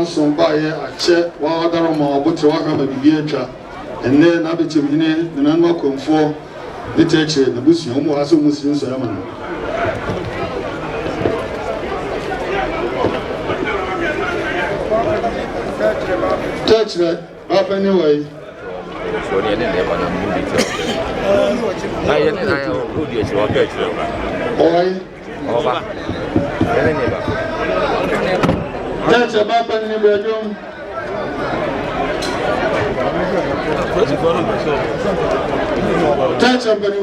So by a check while other more but to have a beer and then I bet you the number come for the teacher the bush home has almost used ceremony. Touch that up anyway. So the end of that's about in the bedroom. That's up in the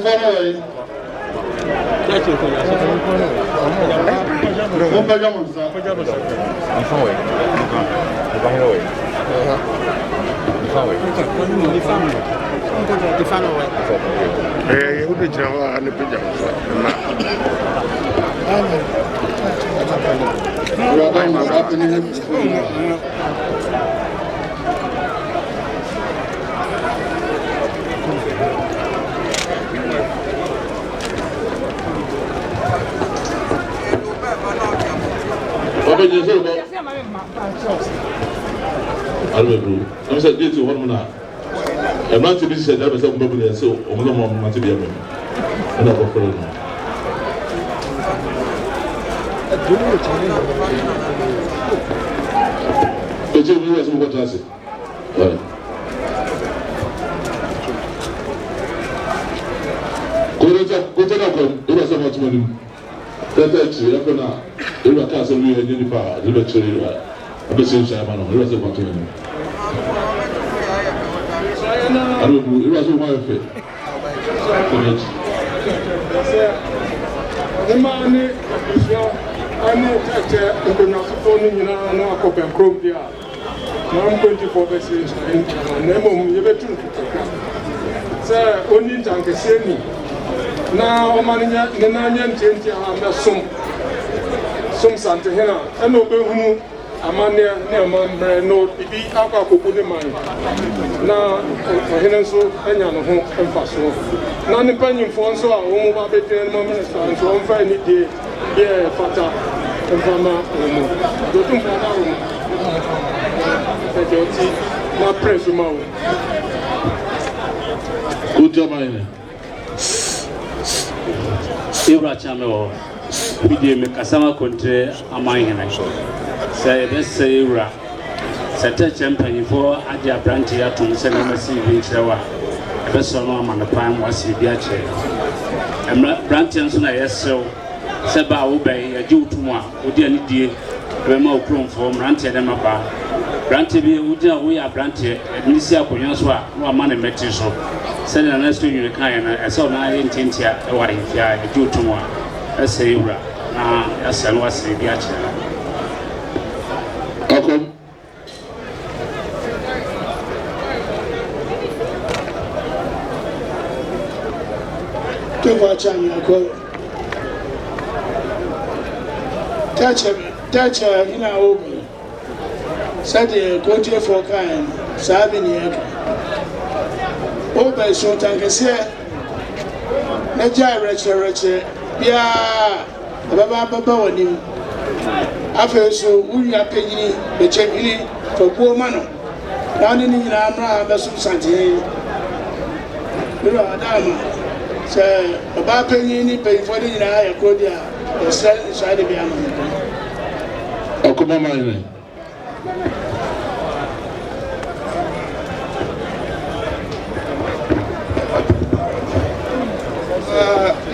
I'm saying, get to 1 minute. I'm not to be said, I'm somebody so I'm not to be a man. And I'm a friend. But you know what I say? Go to the it was so much money. That's it, now. It was castle, we had any power, the lecture. I'm the same time, I was about to win. I don't know, it was my affair. The money, I know that I'm going to phone in a copy and chrome there. I'm 24 verses and Nemo, you better sir, only tank is saying now, Mania, the Nanian Tintia, some Santa Hena, and no. Amania near no be alcohol put in mind. Now, Henso, and Yano, and Faso. None depending for so our own Babette moments, and so on Friday day, yeah, Fata, and Fama, go to Fama. Not press them out. Ujamine. Ibra Chamelo, Bidim Kasama Country, Amine. Say, let's say, Ibra. Sata champion for Adia Brantia to Senamasi Vinchawa. Personal man, the prime was Biache. And Brantians, yes, so Seba obey a Jew to one, who didn't deal, Remo Chrome for Brantia and Mapa. Brantia, we are Brantia, and Misia Ponyaswa, no man and Metiso. Send an answer you kind, I saw 1910 a wife, a Jew to one. Let's say, as I was Biache. Welcome. Touch in our open. Saturday, go to for kind, Sabin. Open so tankers Naja Richard, yeah, Baba on him. After so, we are paying the champion for poor man. Down in Amra, Basu Santi. You are Dama. Say, about paying pay for the United Kodia, the side of the American. Oh, come on, my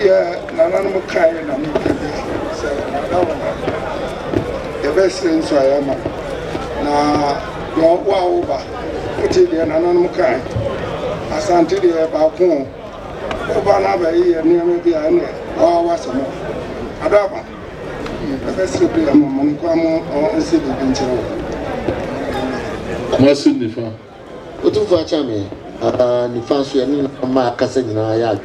yeah, Nanamo Kai and I'm the best thing so I am now. Wow, put it in Nanamo Kai. Asante de Bapon. Obana here near me behind it. Oh, what's more? Adaba. The best play among Monquamo or City Venture. What's in the farm? What do you me? The fancy and my cousin in our yard.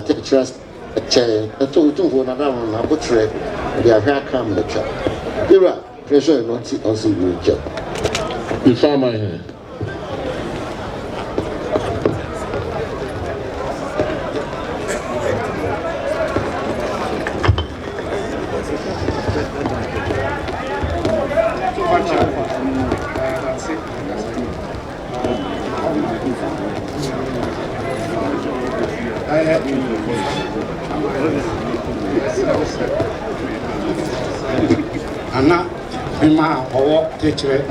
Take trust a chair, a total for another one. I put trade. They are very calm the chap. You're right. Pressure not see also good job. The farmer here. Anna, Emma, or teacher,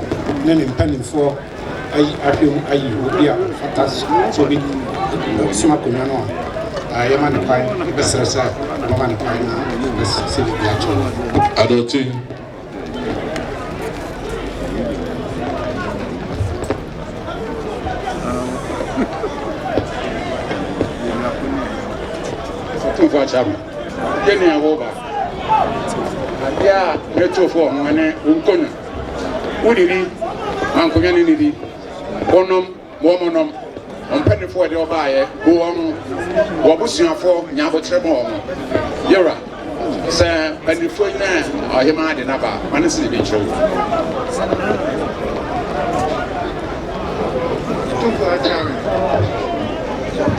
then in penny for I will be a fantastic. So be Smakunano. I am on the pine, best as I am on the pine. Let's see the actual. Adulting. Jenny Awoba. Yeah, retro for Mane Unkona. Woody, Uncle Yanni, Bonum, Womanum, on penny for the buyer, who on Wabusia for Yabo Tremor. Yura, sir, penny for now, or him I didn't have honestly be true.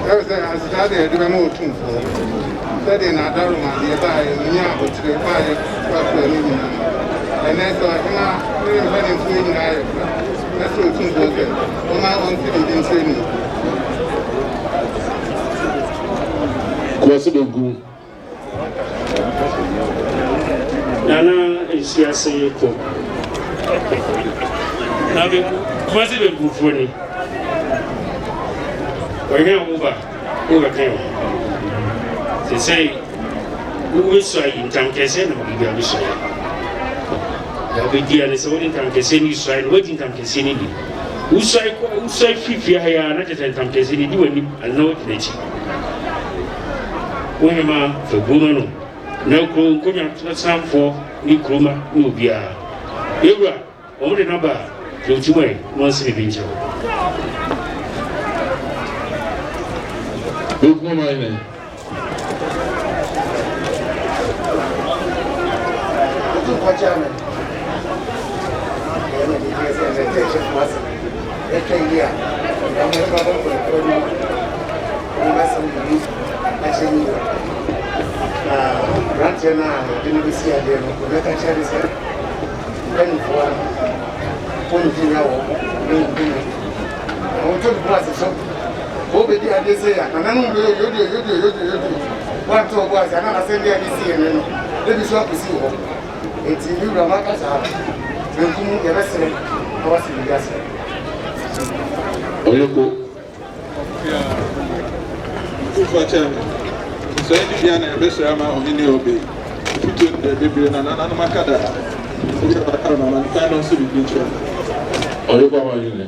Everything I started to remove too. That in our room, the buy, which they buy, and that's why I'm not really feeling that's what things was there. On my own city didn't say me. Nana is here saying, now, what's it good for me? We're here over came. They say, we saw in Tankesen, we will show. There will be an assaulting Tankesen, Israel, waiting Tankesen. Who say 50 higher, not at Tankesen, do any and no nature. Women for woman, no crew, come some for new croma, no beer. Era, only number, go to way, once in a venture. Look, my name. be dia dey say ya na no yo one to boys na na say dia dey see me no dey be so apisi ho enti ni ura maka sa nkumu e be sere na wasi bi ase oyoko Ufa chama. So any dia na be sere ma ohini obe. Putu de be na makada. So ya ba na man kan don so bi nche. oyoko wa yule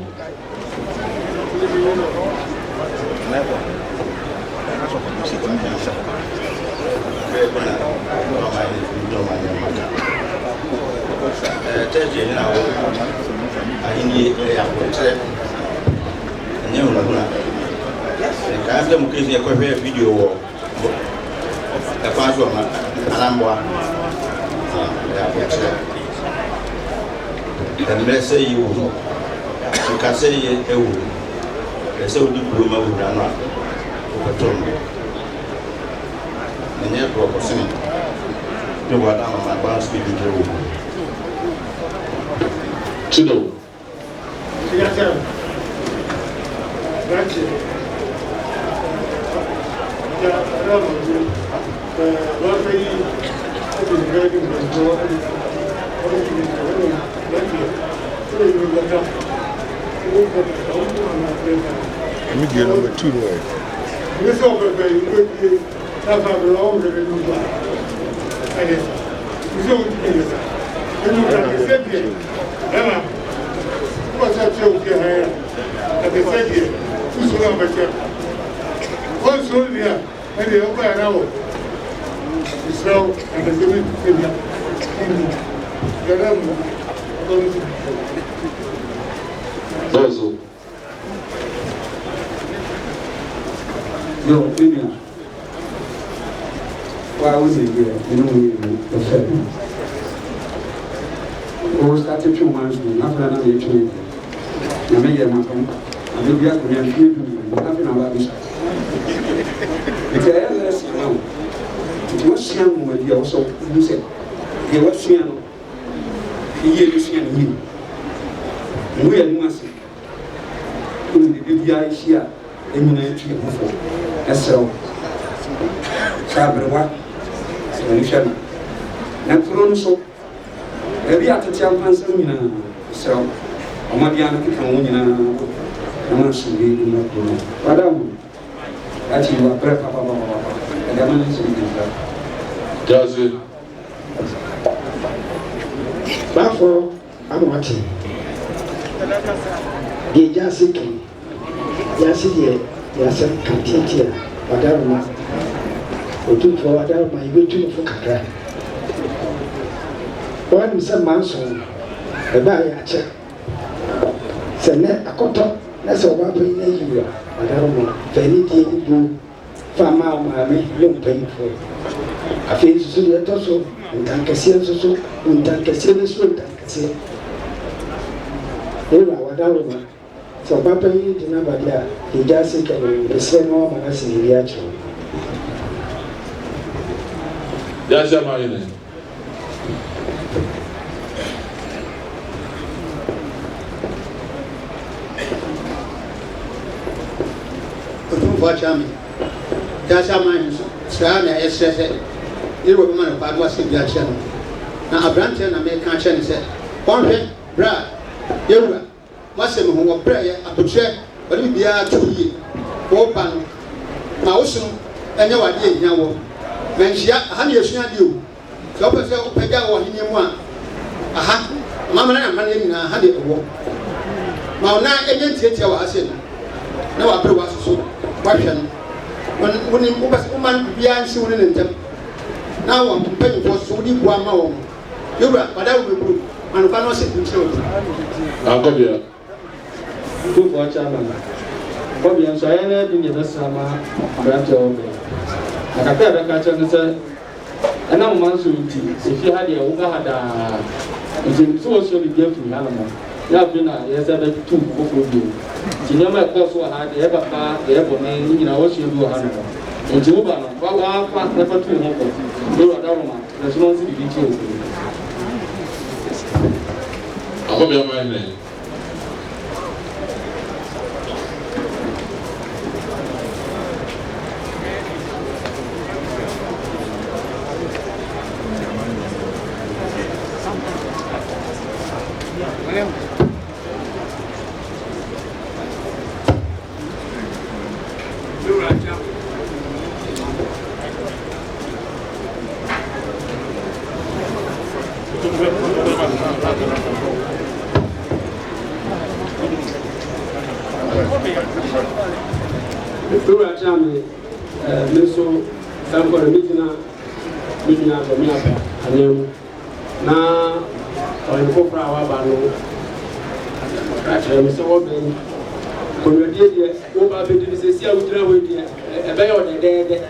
Teje na wo ahini ya kotre enye una kuna ka afle mukezi ya kwa video wo ka faso ma anambwa ya kotre dan say you ka say ewu say odi buru ma buru na ko tom enye ko ko sini de wa da ma ba speed de wo Chido. Grazie. Grazie. Ya, bravo. Lo fai di gradi un po'. Media number 2 there. This over there, you have a long review. And it's so good. And you can say it. Emma, what's that joke here? At the same here, who's going to be what's going here? And the over an hour. So, and the same thing. Dozo. Yo, William. Why was it here? You know, the fact. O started 2 months ago. After that, I trained. I made a man. I did get me a few nothing about this. Because it was young when you also said, you were young. He is young. We are massive. The BBI here, eminent before. That's so. Sabrewa. So, and from so. Every other child has so Amadiana become one and should be in the room. But actually, you are breath up and I'm not Does it? Therefore, I'm watching. The Jasiki, Jasiki, Yasan Kantitia, Wadaruma, or two for Wadaruma, you will do for Kaka. One is a manson, a buyer check. Send a cotton, that's a water in a year. Wadaruma, Vanity, you, Farmer, Mammy, young paying for. A face to the torso, and Tankasian so, and Tankasian is so Tankasian. They were Wadaruma. So, Papa, you did not have that. He just said, the same woman as in the actual. That's your mind. Watch me. That's how mine is. Said, you were man about what's in your channel. Now, a brand and American channel said, one head, Brad, you were. What's the home of prayer? I put check, but you be out 2 years. Open. Mouse, and no idea now. When she had your son, you. So, I said, open down in your one. Aha, Mamma and Honey, I had it walk. Now, now, again, I said, no, I was so. When you woman behind soon in them. Now I'm paying for so deep 1 hour. You're right, but I will be good. And cannot sit in children. I'll come here. good for Chairman. Bobby and Cheyenne being the summer, Brant over. I can tell the catcher, and now Mansuti, if you had your Uganda, it's so be given to animal. You have been a yes, I bet 2 for you. You never cost what had the ever bar, the ever name, you know what you do. And you never to him. There's no city. I hope you're my name. Tura chami meso sampo mitina mitina do mi apa anem na oyinfo fra wa ba no ka chere mi so wo ben ko no die wo ba be di se sia wutra we die e be yo de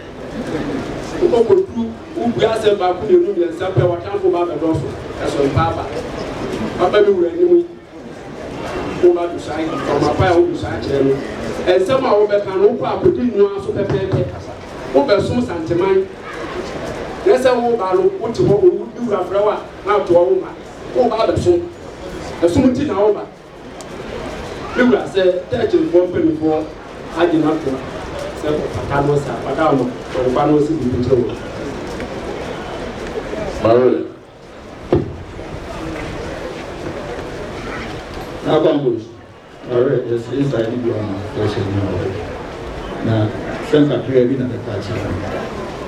ko ko tu u bu ase ba ku nu bi sampo wa tampo ba be do so eso papa papa mi wura ni mu ko ba du sai ko ma pa o du sai chere mi and somehow we can open up with no so pepe wo be so santeman yesa wo ba lo wo ti wo du afrawa na to wo ma wo ba be so esum ti na wo ba we will say church in one penny for agina to se ko patano sa patano ko ba no si bi to Marole na bambus. Alright, it's inside the room. Now, Frank appeared in the party.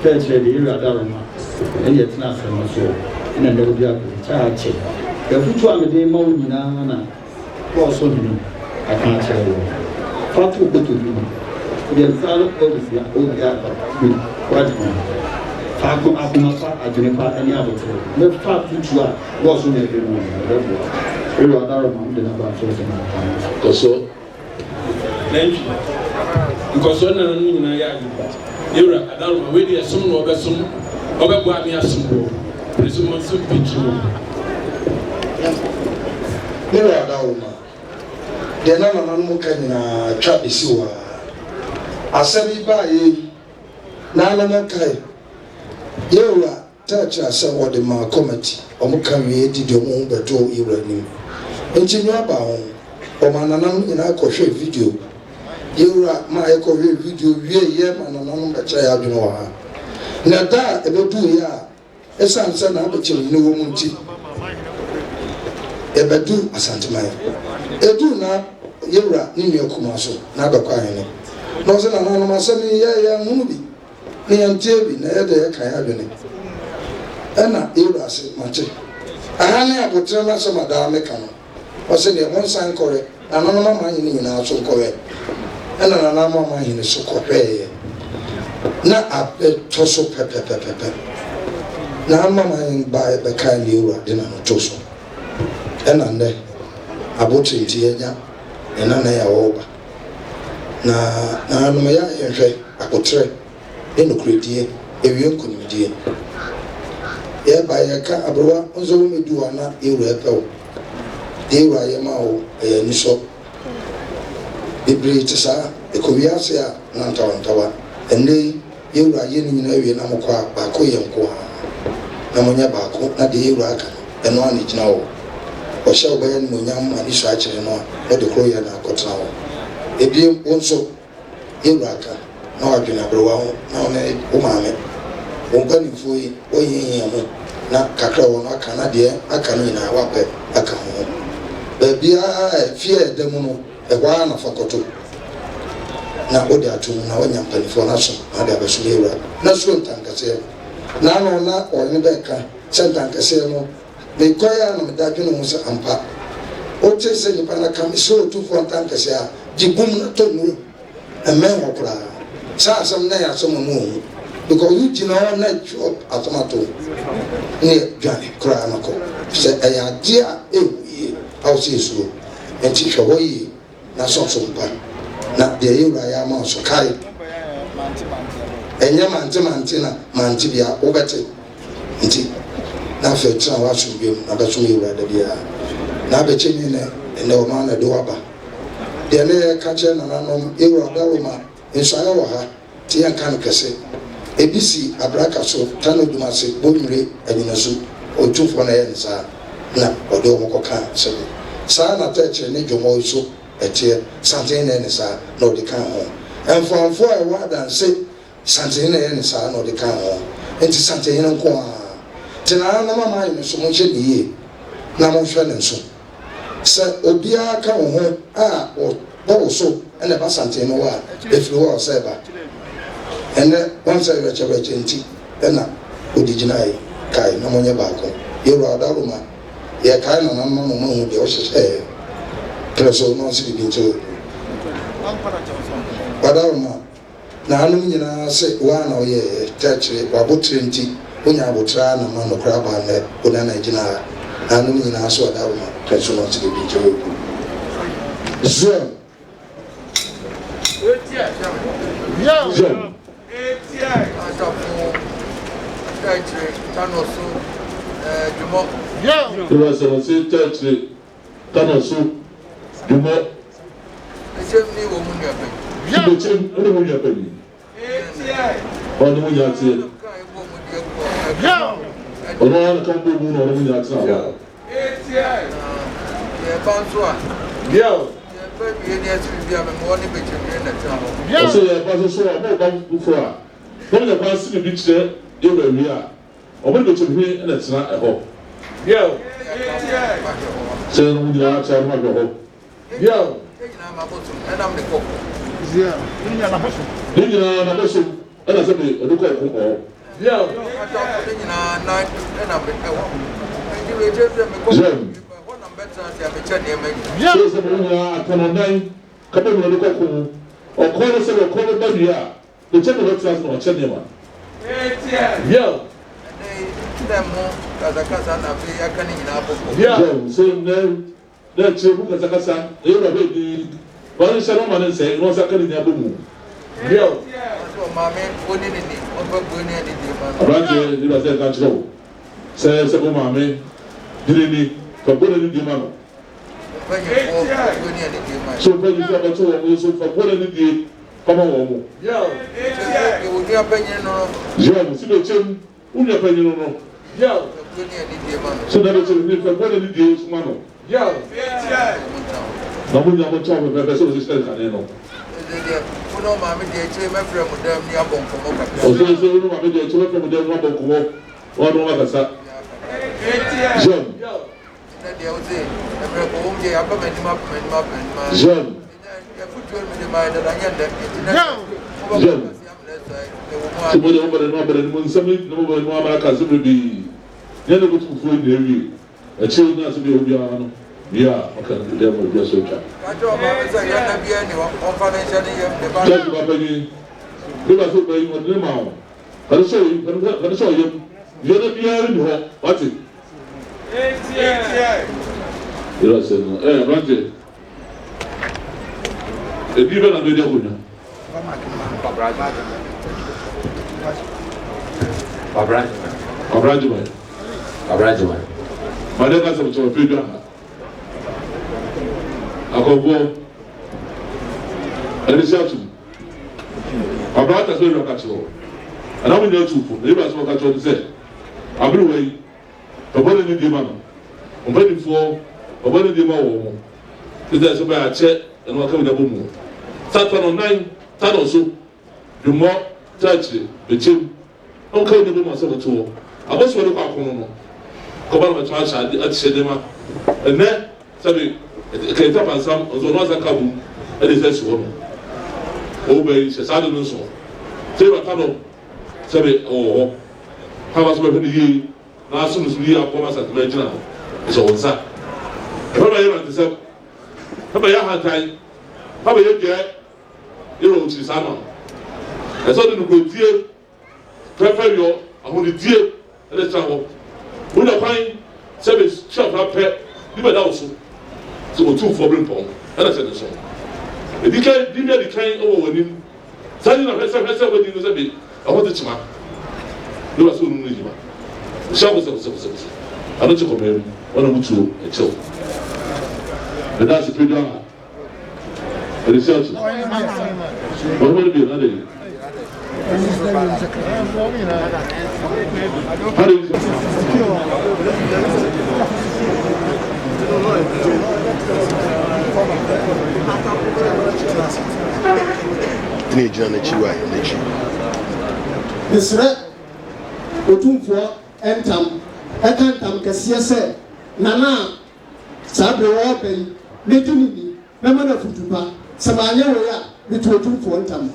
Fetch the Radarma, and yet not from so, and then there will be a charge. The future of the day, Mona, was so new. I can't tell you. Fatu go to you. The Salo of the old Gapa, what Fago Abumapa, I do not any other. The fat future was on every one. Koso. Thank you. Because one and only in a yard. You're a dollar, whether a son or a son, or a guamia symbol. Presume some picture. You're a dollar. The Nana can trap the sewer. I said, by Nana Kai. You're a touch us what the Mar committee, or Mukami did your own better evening. Engineer Bound, or Mananam in a crochet video. You are my crochet video, ye, Mananam, a child, you know. Nada, about 2 years, a son, son, I'm a child, no woman. A bedu, a santimai. A do now, you are in your commercial, never crying. No, an anonymous, a movie. Me and Tabby, never can have any. Anna, you are said, Machi. I had a tell us of Madame Mecano. I said, one sign correct, and another man in our so correct, and another man in the so correct. Not up a tosso pepper. Now, mamma by the kind you are dinner tosso. And under a button tia, and an air over. Now, no, may I enjoy a portrait in the create a young comedian. Yeah, by a car, a broa, also me do not ill repel. They were a mao, a niso. The British are a Koviasia, Nantawan Tower, and they you are yin in a Namoqua, Bako Yanqua, Namonia Bako, not the Iraq, and one is now. Or shall be in Munyam and his ratchet and or the Croyan Cotao. A being also Iraq, no Arjuna Brown, no Umame, Open for you, or yin, not Cacao, not Canadian, a canina, wape, a canoe. Baby, I fear the mono, a one of a cotton. Now, what they are to now when you're penny for nation, I have a swear. No soon, Tankasel. Now, not or in the back, send Tankasel. They call on the Dajunos and Pap. What they say, the Panacam is so 2 for Tankasel, Jibum to me, a man of cry. Some nay at some moon, because you know, net job at Tomato near Johnny Cranako. Said, I dear, I'll see so, and teach away, not so pan. Not the Uriah Mouse or Kai. And your mantina, Mantibia, Obete. Now, for some watch you, Nabasumi, rather be a Nabachimine, and no man a doaba. The Alea catcher and unknown Ura in Sayawaha, Tian Kanakase, ABC, Abracaso, Tano Dumasi, Bumri, and Inasu, or 2 for an answer. Na odo mo koka sebe sa na teche ne dwomo so etie something na sa na odi kan ho enfo e wa dan se something na sa na odi kan ho enti something na nko a tina na mama yi so mo hye niye na mo hwe ne so se obi aka wo ho a o bo so ene ba something no wa efiri wo se ba ene once e reche enti ena odi jinai kai na mo nye ba ko yero adaruma ya kind of mamma who the Osha Preso non si vinto. Wadaroma na hanum nyina se wa na oye church wabotre nti onya abotra na ma no kra ba na ona na gina hanum nyina so wadaroma treso no tire bi jewo ku zo Misre otumfo entam kesiye se nana sabre wo ben meduni na mana futupa samanya wo ya bitu otumfo entam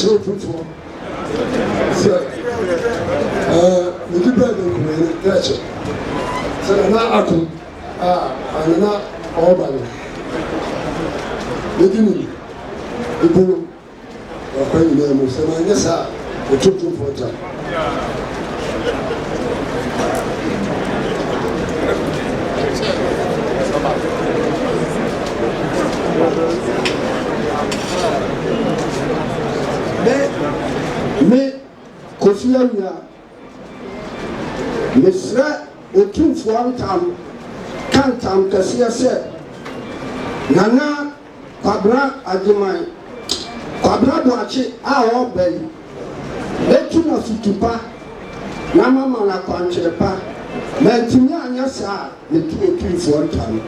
kyerɛ otumfoɔ sɛ mede bɛɛ de nkumayɛ na ɛkyɛ sɛ nana ako a anana ɔɔba no medi ne ebolo ɔkwa nyinaa mu sɛ manyɛ saa otumfoɔ gya me Kofi Awia mesrɛ otumfoɔ ntam kantam kɛseɛ sɛ Nana Kwabena Agyemang Kwabena Boakye a ɔreba yi bɛtu na futupa na mama na kwankyerɛ pa mantumi anyɛ saa metu otumfoɔ ntam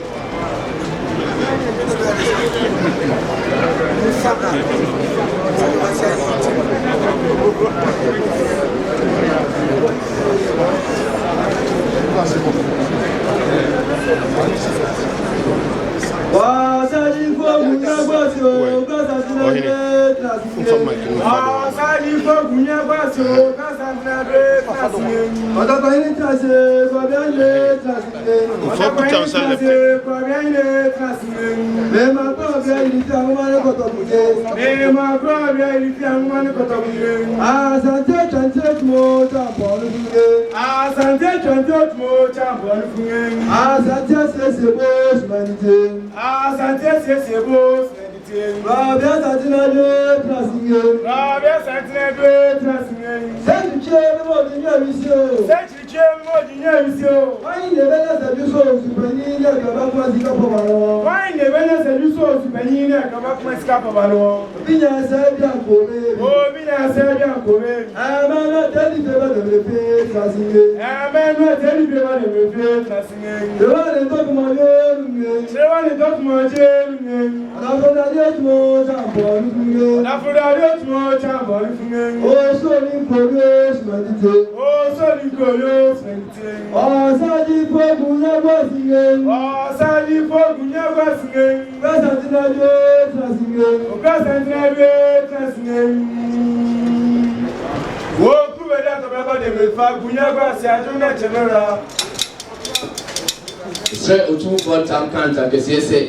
Sɛ otumfoɔ ntam kanta kɛseɛ sɛ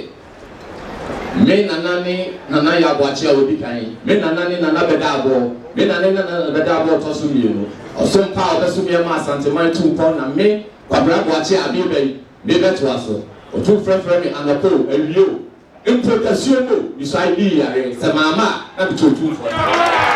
me nana ne nana yɛ aboakye a odi kan me nana ne nana bɛda abɔ me nana ne nana bɛda abɔ ɔtɔ so mmienu ɔso mpa a ɔbɛso mmiɛma asanteman tu mpɔ na me Kwabena Boakye a mebɛ yi mebɛtoa so ɔtum frɛfrɛ me anɔpɔ awio mpotasuo mu biso ayi di yare sɛ maama a na bɛtɛ otumfoɔ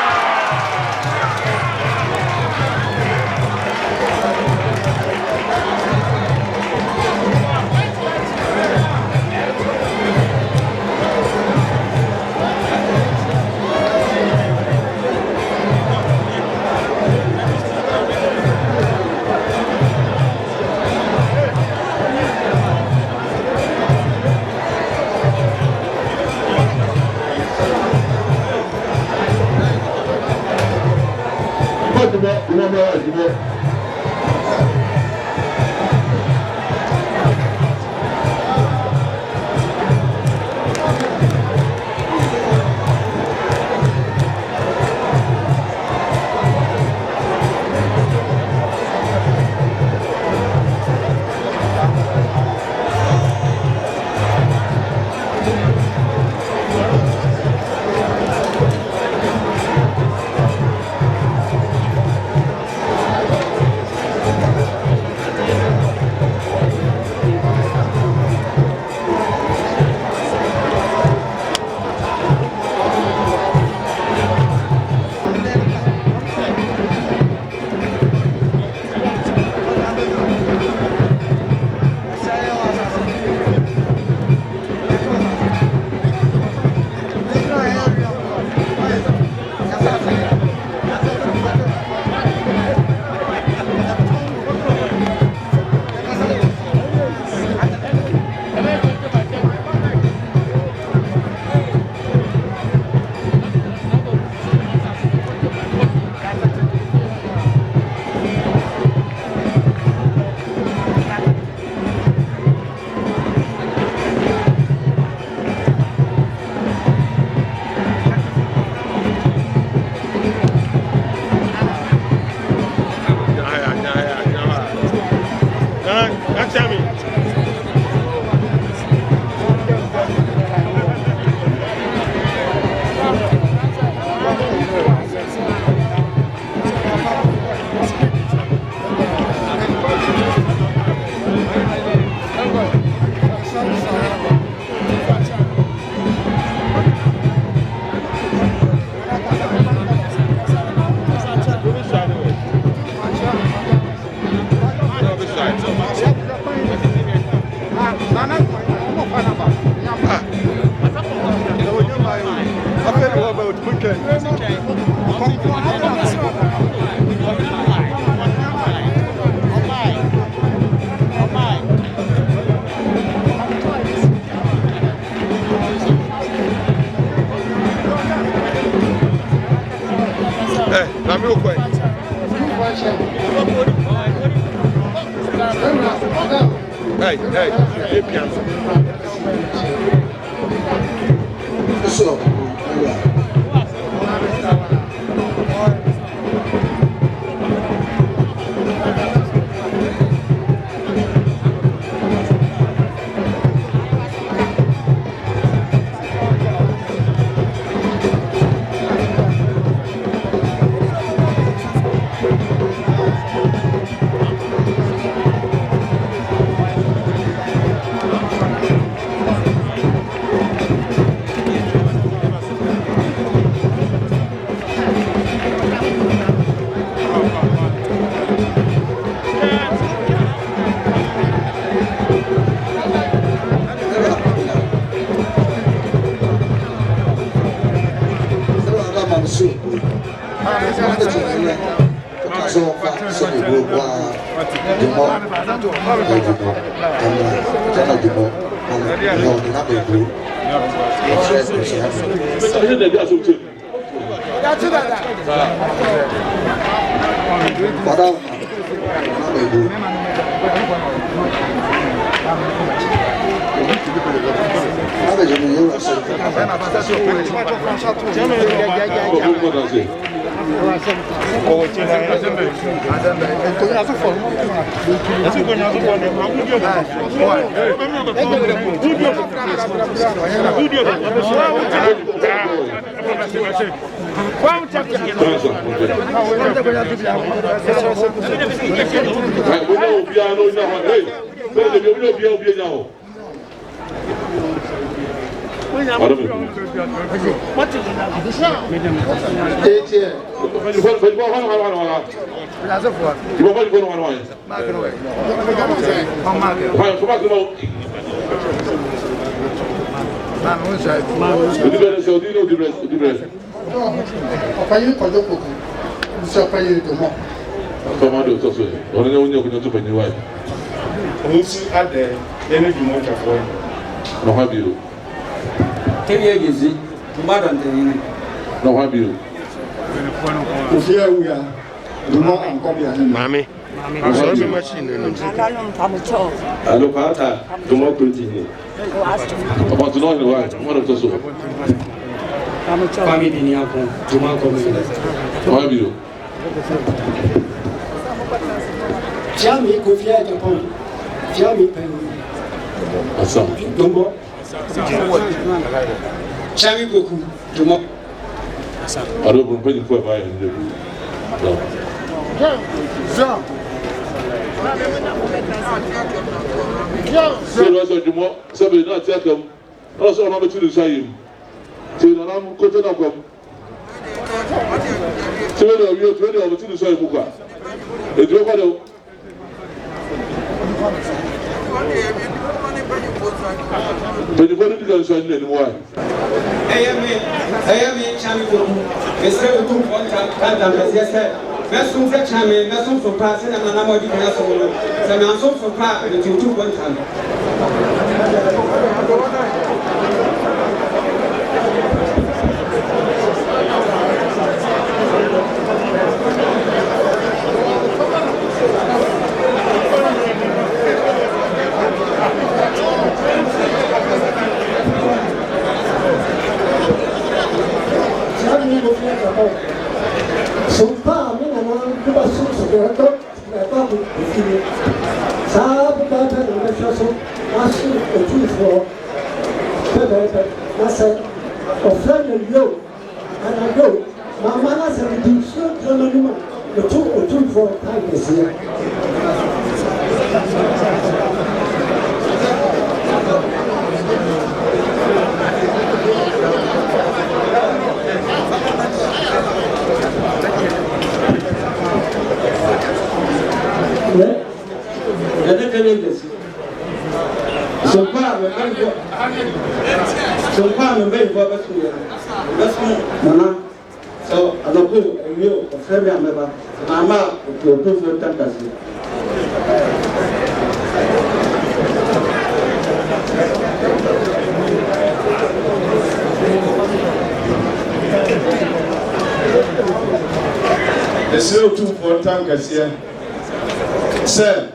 So,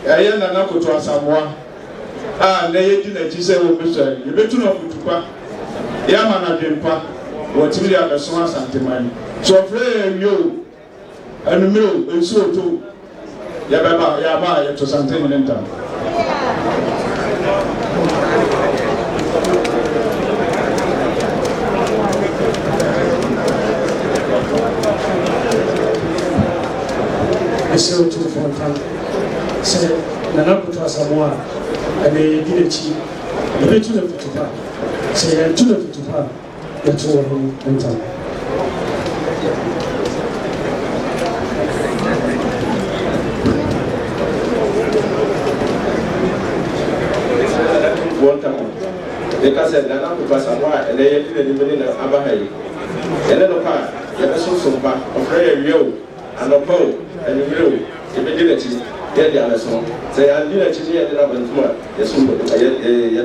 ɛyɛ Nana Koto Asamoah a na yɛdi n'akyi sɛ wɔbɛsɔre yɛbɛtu no afutupa yɛama no adwempa wɔtumi de abɛso Asanteman so ɔfrɛ yɛ awie o anumere o nsuo to yɛbɛba yɛaba a yɛto Santemene ntam ɛsɛ otu fɔntan sɛ Nana Koto Asamoah ɛna yɛdi n'akyi yɛbɛtu no afutupa sɛ yɛntu no afutupa yɛto wɔ ho ntam Because Nana Koto Asamoah and they didn't even know Abahay. And then the part, you have some back of prayer, you and a pole, and you will, if you did it, get the other song. Say, I did it, you ended up in tomorrow. Yes, you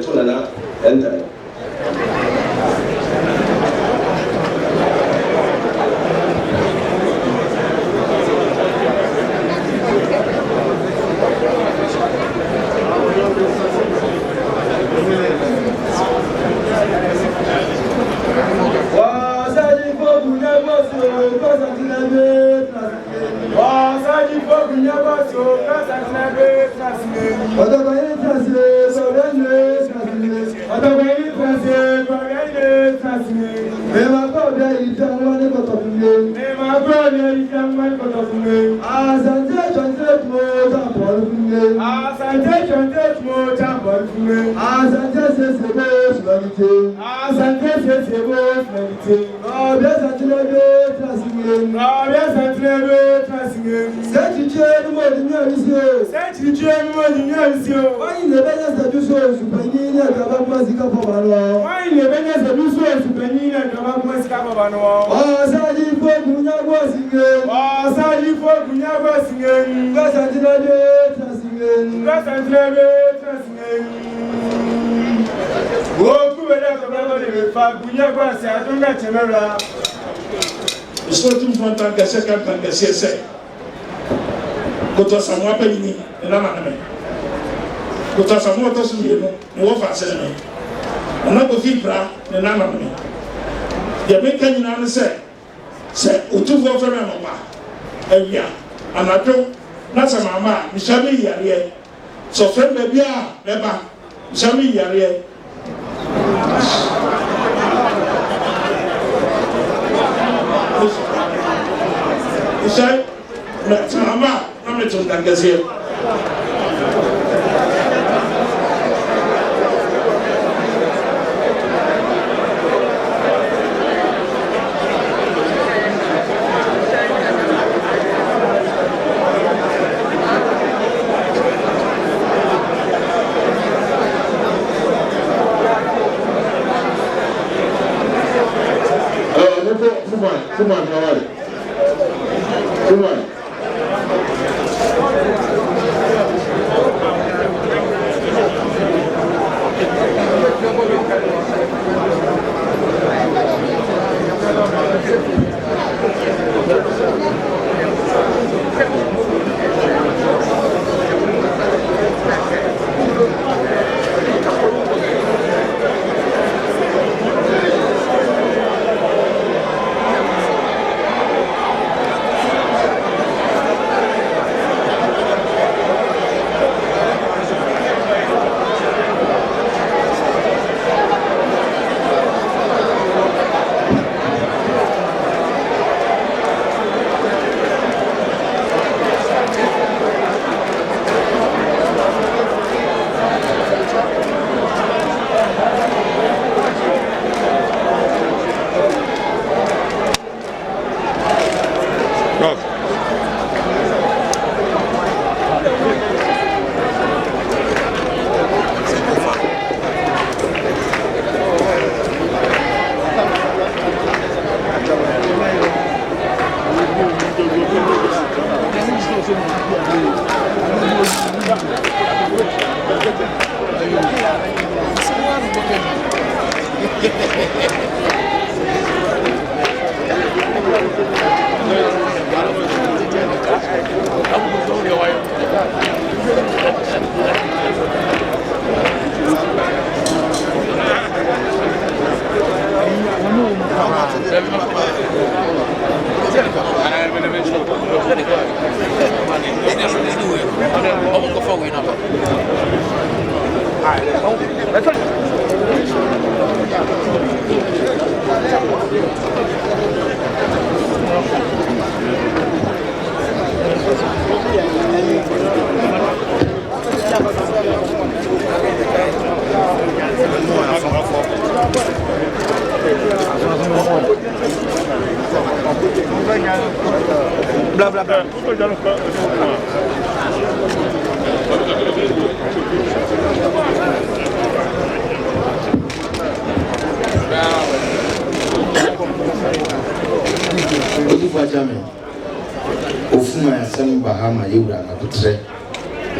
told her and Isotum Fontan Gase Kampan Gase Koto Asamoah Penini and Amaname Koto Asamoah Tosuno, Mofa Sene, and not the Fibra and Amaname. The American United said, Utu for Mama, Evia, and I don't, not some mamma, Mishami Yarie. So, friend, baby, Beba, Mishami Yarie. Usai, mama, kami tentang kasih. Come on, come on. Bla bla bla. Jame ofuma yasem bahama yewura na butre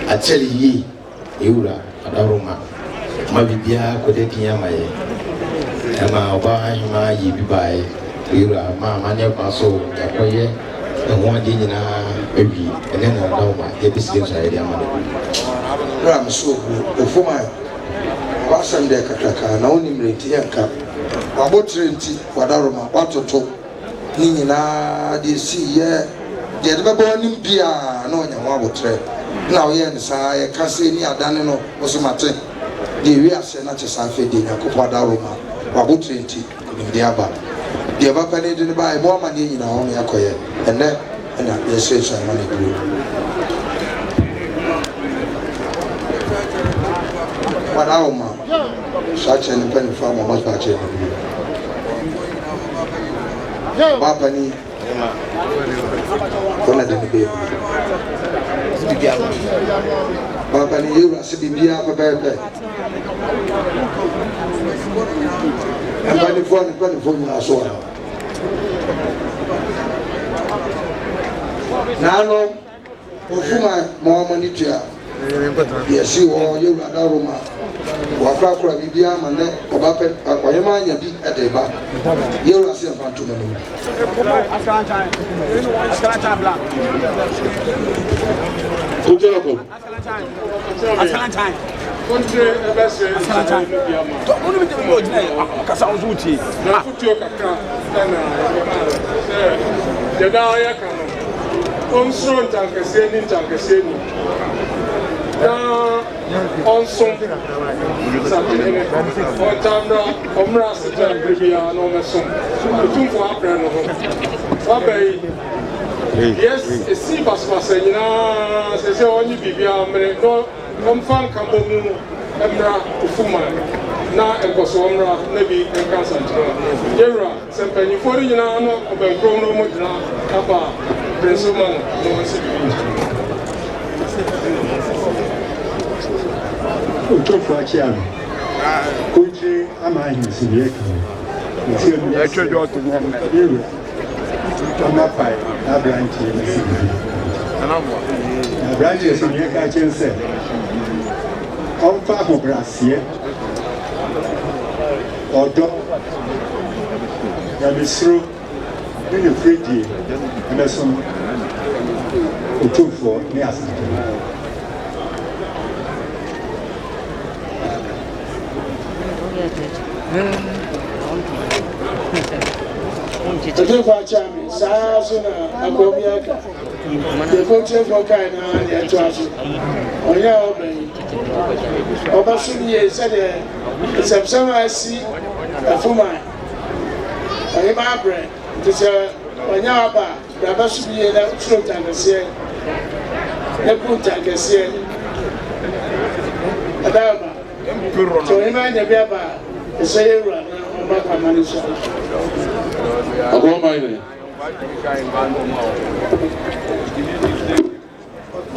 acheli yi yewura adaroma ma bibia kode dia maye ema oba ahima yi bibae yewura ma manye kwaso yakoye enwa de nyina ewi ene na adawma ye bisire so ayede amane ram so ofuma wasam de kakaka na onimreti yanka wabotre nti wadaroma watoto ni nyina de si ye de de bebo nim bia na onya ho abotre na wo ye nsa ye kase ni adane no osomate de wi ase na chesa fe de yakopo adaroma wabotre nti ni de aba de ba pa ne de ba e mo ma ne nyina ho yakoye ene na ye se so ma ne duro wadaoma sache ni pen fa mo mas pa che Papa ni kona de be Papa ni yura se bibia papa be Ambani fo na so nano ofuma mo mo ni tua yesi wo yura da roma wakura bibia mane obape akwanyema anya bi edeba yero ase afanto no askalanta bla Kujelako askalanta kontre ebese askalanta to onu bi de mo jina kasa ozuti na futuo kakra na de da ya kanu onso ntankese ni on son sabine on tamra omra sita bibia no meson tumfo apre no ho obey yes esi basbasa nyina se oni bibia mre no omfan kambo mu emra ufuma na enkoso omra na bi enkansa ntro yera sempanyi fori nyina no obenkro no mo gyina aba presoman no nsi bibi Utrofu achiano. Kuji ama hinsibieka. Nsia echo jotu ngombe. Yewe. Kama pai na branch yesibi. Anamwa. Na branch yesibieka chense. Onfa mo brasie. Odo. Ya misro. Ni fridi. Emeson. Utrofu ni asante. Today for Chami, Sazuna, Agomiaka, the culture for Kaina, and the Trash. Oya Obey. Obasuni said, it's a summer I see a Fuma. I am a bread. It's a Onyaba, Rabasubi, and a fruit and a sea. The put and a sea. Adama. So, he might be about the same run about my money.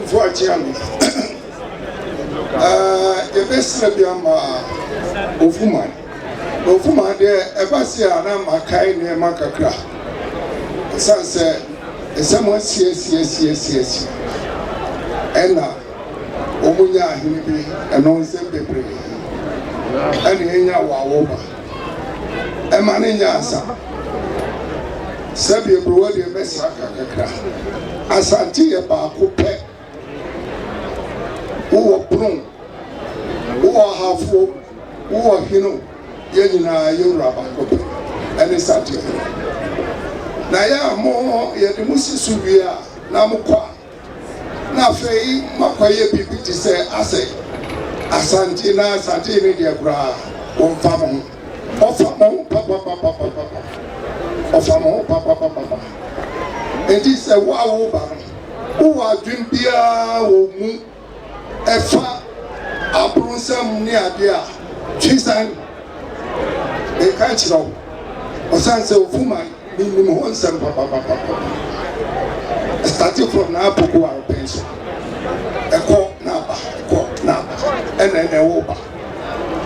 For Chami, the best of your Ofuma. Ofuma, the Ebasia, and Makai near Macacra. Sunset, someone yes. And now, Omunya, he announced them the prayer. And he knew Wawa. A man in Yasa. Sabi bro de mesa kakra asanti e ba ko pe wo bron wo hafo wo hino ye nyina ye wura ba ko pe ene sati na ya mo ye de musisu bia na mo kwa na fei makwaye bibi ti se ase asante na asante ne deɛ koraa wɔmfa mo ho ɔfa mo ho papapapapapa ɔfa mo ho papapapapa enti sɛ wo a woba no wowɔ adwen biara wɔ mu ɛfa aborɔnsɛm ne adeɛ a twisan ɛka kyerɛ wo ɔsan sɛ ofuma menim ho nsɛm papapapapa starting from na apoko warepɛn so ɛkɔ na aba ɛkɔ na aba ɛna ɛwɔ ba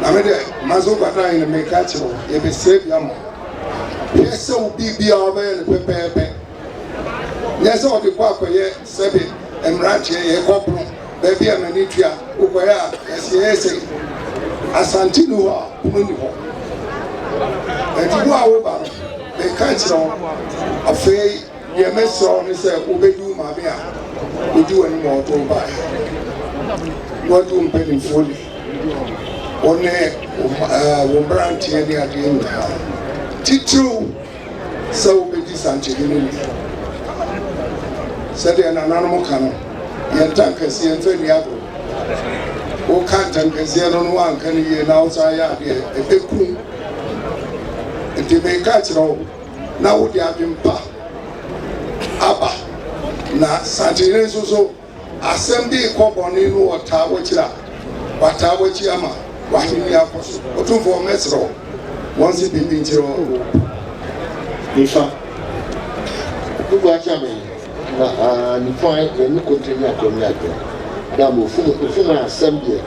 na me de maso kwata yin me ka kyerɛ wo yɛbɛsrɛ bi ama yɛ sɛ wo biribiara wɔbɛyɛ no pɛpɛɛpɛ nyɛ sɛ wɔde kɔ akɔyɛ sɛbe mmeranteɛ yɛkɔ pono baabi a m'ani tua wokɔyɛ a yɛsɛ yɛsɛ asante ni hɔ a pono ni hɔ ɛnti wo a woba no meka kyerɛ wo afei deɛ mɛsrɛ wo ne sɛ wobɛdi wo maame a wodi w'anim a ɔto baeɛ wɔde wo mpanimfoɔ ni wo ne wo mmeranteɛ ne adeɛ nyinaa titiriw sɛ wobɛdi sankyene no ni sɛdeɛ nananom ka no yɛnta nkɛseɛ mfa nni agoro woka ntankɛseɛ no no woanka no yie na wo saa yɛ adeɛ ɛbɛkum nti meka kyerɛ wo na wode adwempa aba na sankyene nso so asɛm bi kɔ bɔne no wɔtaa wɔkyerɛ a wataa wɔkyi ama wahene akɔ so ɔtomfoɔ mɛserɛ wo wɔn se biribi nkyerɛ wɔ nifa gbogbo akyɛ me na nifa yɛne kɔntɛ ne akɔmi adwene na ma ofum a asɛm deɛ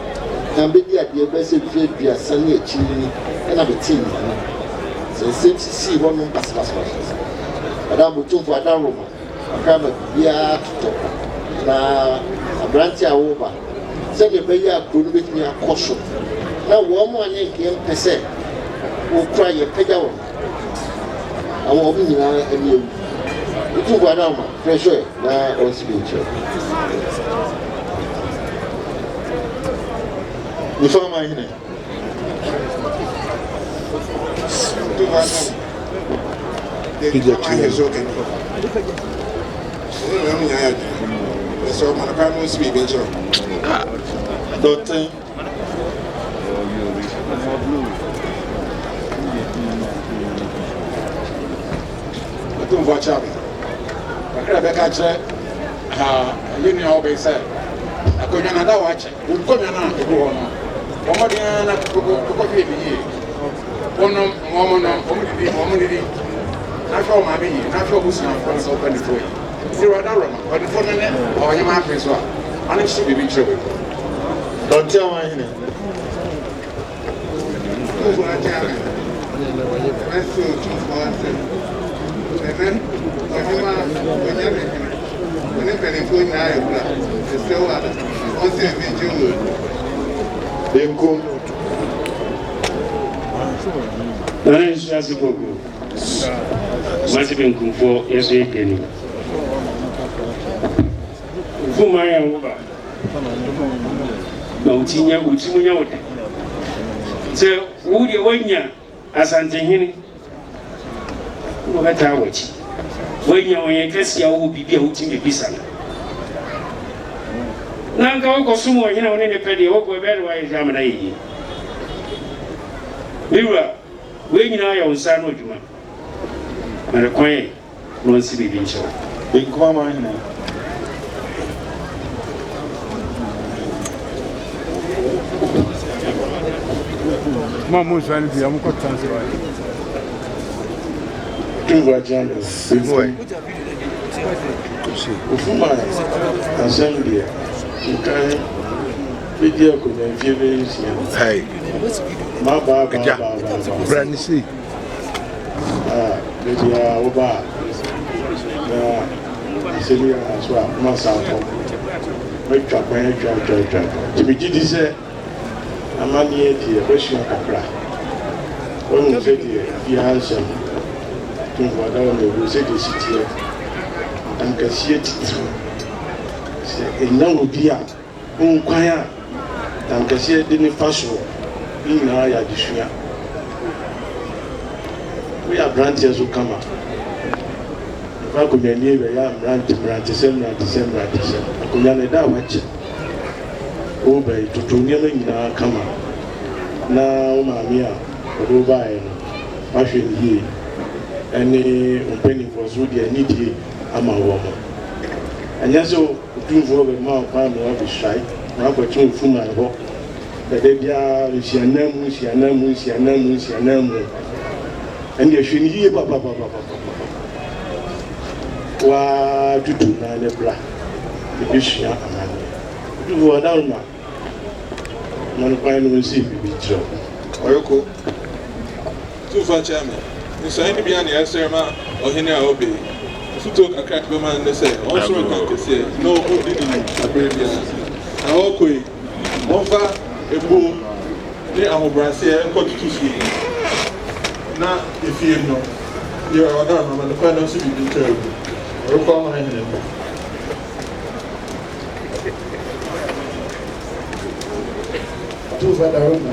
na bɛdi adeɛ bɛsɛ dua aduasa ne akyiri ni ɛna bɛtee ne ho sɛ nsɛm sisii hɔ no basabasabasa ada motomfo ada roma akra ma biribiara totɔ na aberante a woba sɛdeɛ bɛyɛ a kuro no bɛtumi akɔ so na wɔn mo anyɛ nkeɛ mpɛ sɛ wokora yɛpɛgya wɔn àwọn ọmọ nyinaa ẹni ewu otu bu adama pressure na ọsi bi nkyɛn nifa ma ahene otu bu adama de ma ayɛ so kɛntɛ ɛna ɛmu nyinaa yɛ adwuma ɛsɛ ɔmo na paa mo osi bi nkyɛn dɔten. Don't watch out. I can't be catching. You know, they say, I couldn't another watch. We couldn't another go on. One more than a coffee. One woman, not for my baby, not for who's not from so many way. Zero dollar, but for the net, or you might as well. And it should be true. Don't tell my name. Let's do it. Amen. When you can include now, it's still on the Benko. Nana nsuase koko. Mati benkumfo yeso ekeni. Fuma ya woba. Na utimunya wote. Se wudi wanya asante hini. No hata wachi. Wanya wanya kasi ya wo bibi a wutimi bisa na. Na nka wo kosumo hina wone ne pede wo go be wa exam na yi. Biwa we nyina ya wonsa no adwuma. Na rekwan no nsi bibi ncho. Benko ma hina. Mamu swali bi amuko transfer. Tu vas dire oui. Au fond assembly quand il dit que les vieux ici. Hey. Ma ba Branisi. Ah, le dia oba. Na seli aswa ma sa ko. Me twa kwan twa. Ti bi di se amanie di e question kakra. On fait di hansen. Tu vois dans le musée de Cité. Donc si c'est énorme bien. On croit donc si de façon il n'a ya du chien. Oui à branches au kama. Pas comme il y a branches c'est. Comme il y a des dawachi. ɔbɛn tutu nneɛma nyinaa kama na maame a ɔde baeɛ no wahwɛ ne yie ɛne mpanimfoɔ so deɛ anidie ama wɔ mo ɛnyɛ sɛ otumfoɔ bɛma ɔkwan ma wabɛhyae na wakɔkye ofum a hɔ dɛdɛ biara nhyianam mu ɛne ahwɛ ne yie papapapapapa waa tutu na ne bra ɛbɛsua amanneɛ otumfoɔ ɔdaroma ma no kwan no nsi bibi kyerɛ ɔyɔko tufa chairman nsɔre no bia ne ɛsɛre ma ɔhene a ɔbɛ foto kakra bɛma no sɛ ɔnsoro ka kɛseɛ na ɔdi ne aberɛ biara na ɔkɔ yi wɔmfa ebuo ne ahobrɛaseɛ nkɔtoto fie na efie no yɛ ɔda no ma no kwan no nso bibi kyerɛ ɔrekɔ ama hene no tufa daroma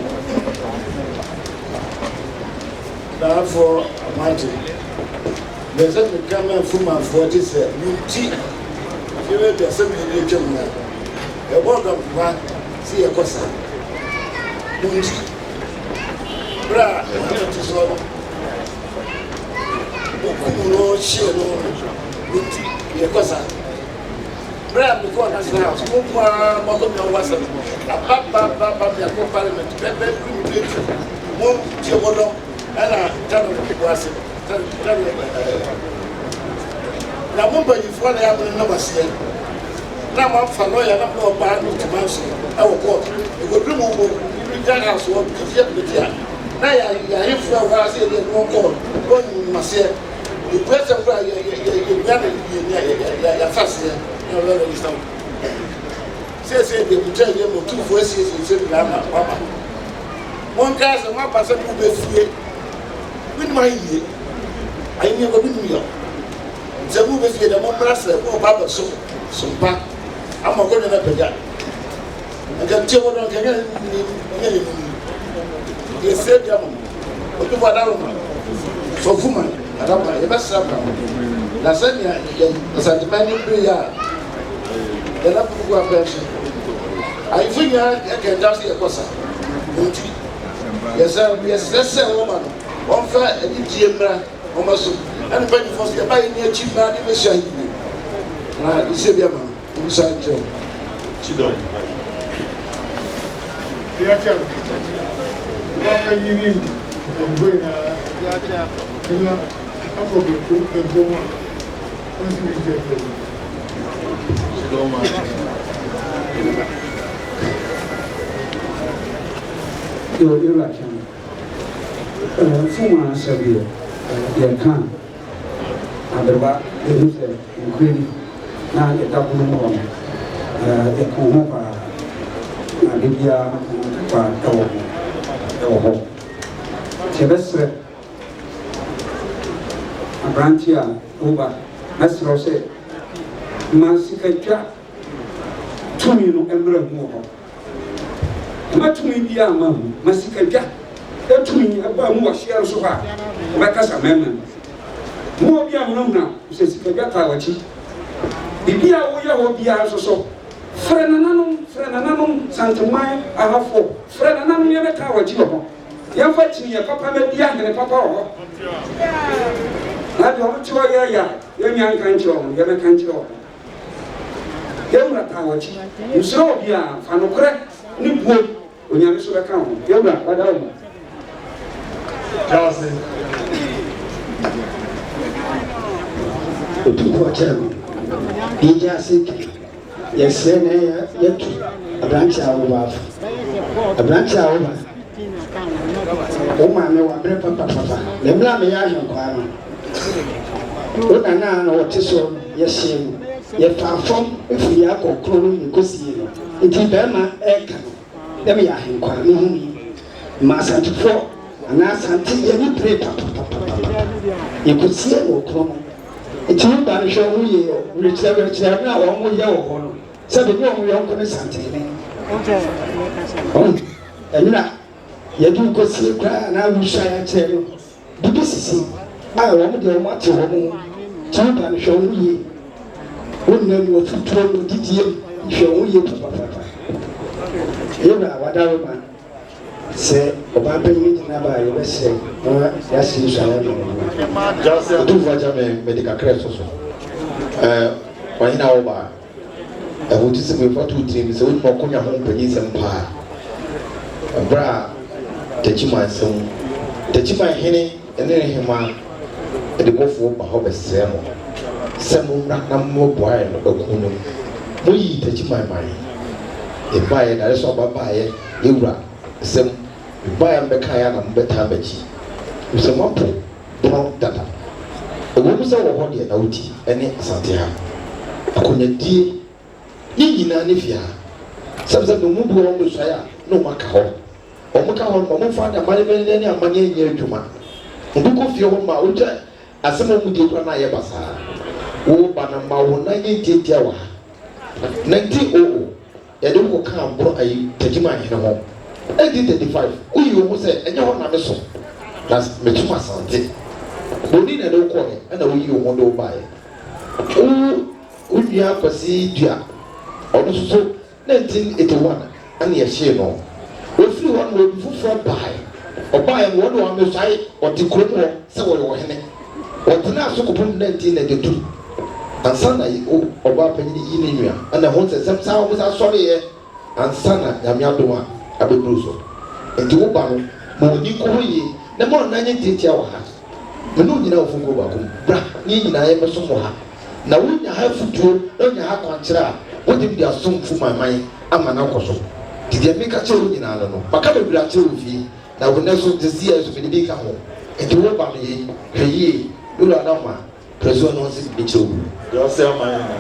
therefore imagine there's a camera from my 40 said you cheat you will be a semi religion a word of one see a cosa bra to so no shit no a cosa bra because that's now so more was a parliament one Tiamono and a was now, Mumbai, if one happened in Nova State, now I'm for lawyer, I'm not bad to Manso. Our court, you could remove the house or the year. Now, I have for us in one court, going must say, the president, you got it, fast here, no longer is down. Says they will tell you 2 voices in St. Papa. One guy's a map as a movie. With my year, I never been here. The movie is the Mombasa or Baba so back. I'm not going to let the guy. I can tell what I can get. They said, what do I so woman, I don't know, the best of them. Lasagna, the sentimental prayer. The love of our person. I think I can just see a cosa. Yes, sir, yes, sir, woman. One fair and Jimra, almost, and the penny for the buying near cheap man in the shine. Now, you say, Yama, inside Joe. Chidon. The actual. What can you need? I'm going to go and go on. Once we get there. You're right. Fuma Sabio, Yankan, Aberba, the Luther, and Queen, now the Tapuno, the Kuhopa, Libya, Togo, Chevestre, Abrantia, Uba, Mastrose, Massicata, 2 million emblem more. Much media, Massicata. That means about more shares of her, like us amendment. More be a now, says Kagatawachi. The dear will be also. Frenanum, Santa Mai, I have 4. Frenanum never tower Gio. You're fighting your papa, the young and papa. I don't know, you're young country, you're a country. You're not Tawachi. You saw, yeah, Fanocre, Nipwood, when you're so account. You're not, I don't know. Johnson. Otuko chama. Bija siki. Yesene yetu. Abranchi awoba. Abranchi awoba. Oma me wa bre papa. Lembla me ya hwenkwano. Ona na wote so yehye. Ye fafom efiri akokro no ekosie no. Enti bema eka. Dem ya hwenkwano hu. Masantifo ana santi yeni prepa ikusie no krono eti ba no hwe wuye rekyerɛ na wɔn mo yɛ wɔ hɔ no sɛ be no yɛ nko ne santi ne ɛnura yɛdu kosie kra na wusa ya kyerɛ no bibi sisi a wɔn de wɔn ate wɔn mo ti ba no hwe wuye wonnam wɔ futuro no didie hwe wuye papa Yewura wadaroma sɛ ɔbaa panyin gyina ba a yɛbɛhyɛ na yɛahyɛ nsuaeɛ no ɔtumfoɔ agya me de kakra so so ɔhene a wɔba a ɛho te sɛ mefa to tirim sɛ wonim ɔkɔnya ho mpanyin sɛm paa ɛberɛ a takyima nsɛm takyima hene ɛne ne hema ɛde bɔfoɔ ba hɔ bɛsrɛ mo sɛ mommra na mmɔboaeɛ no bɛko no mu moyii takyima man ɛbaeɛ dare sɛ ɔbabaeɛ yɛwura sɛm ɛbaeɛ mbɛkaeɛ na mbɛtaa m'akyi sɛ moapo pono dada ɛwɔ mu sɛ wɔ hɔ deɛ na woti ɛne asante ha akɔnyadie ne nyinaa ne fie ha sɛm no mu bi wɔ mbɛsuaeɛ a na ɔmaka hɔ ɔmoka hɔ no ɔmomfa de amanebɛne ne amane nyɛ adwuma obi kɔ fie hɔ ma wotwa asɛm a mu die kora no ayɛ basaa wo ba na ma wo na nyɛ ntiatia wɔ ha 1900 yɛde wo kɔka aboro ayi tagyima ahene ho 1935 woyi wo ho sɛ ɛnyɛ hɔ na me so na metum asante boni na ɛde wo kɔɛ ɛna woyi wo ho de wo baeɛ wo nua akwasi dua ɔno nso so 1981 ɛne yɛhyee no ofiri hɔ no obi foforɔ baeɛ ɔbaeɛ no wɔde wɔamesae ɔte kurom hɔ sɛ wɔyɛ wɔ hene ɔtena aso kɔpem 1992 ansa na ɔbaa panyin yi ne nua ɛna ho sɛ sɛm saa wɔn sa sɔreɛ ansa na nyame adom a abɛduru so nti wo ba no ma oni kɔ hɔ yie na ma ɔnan nyɛ tiatia wɔ ha me ne onyina wɔfo nkɔ baako bra ne nyinaa yɛbɛsom wɔ ha na wonya ha afutuo na wonya ha akwankyerɛ a wode de asom fu manman ama no akɔ so nti deɛ meka kyerɛ wo nyinaa no baka bebree akyerɛ wo fie na wo nɛ so te si yɛ so mede bi ka ho nti wo ba no yie hwɛ yie wura na ma president no se bi kyerɛ wo deɛ ɔsɛ ɔman no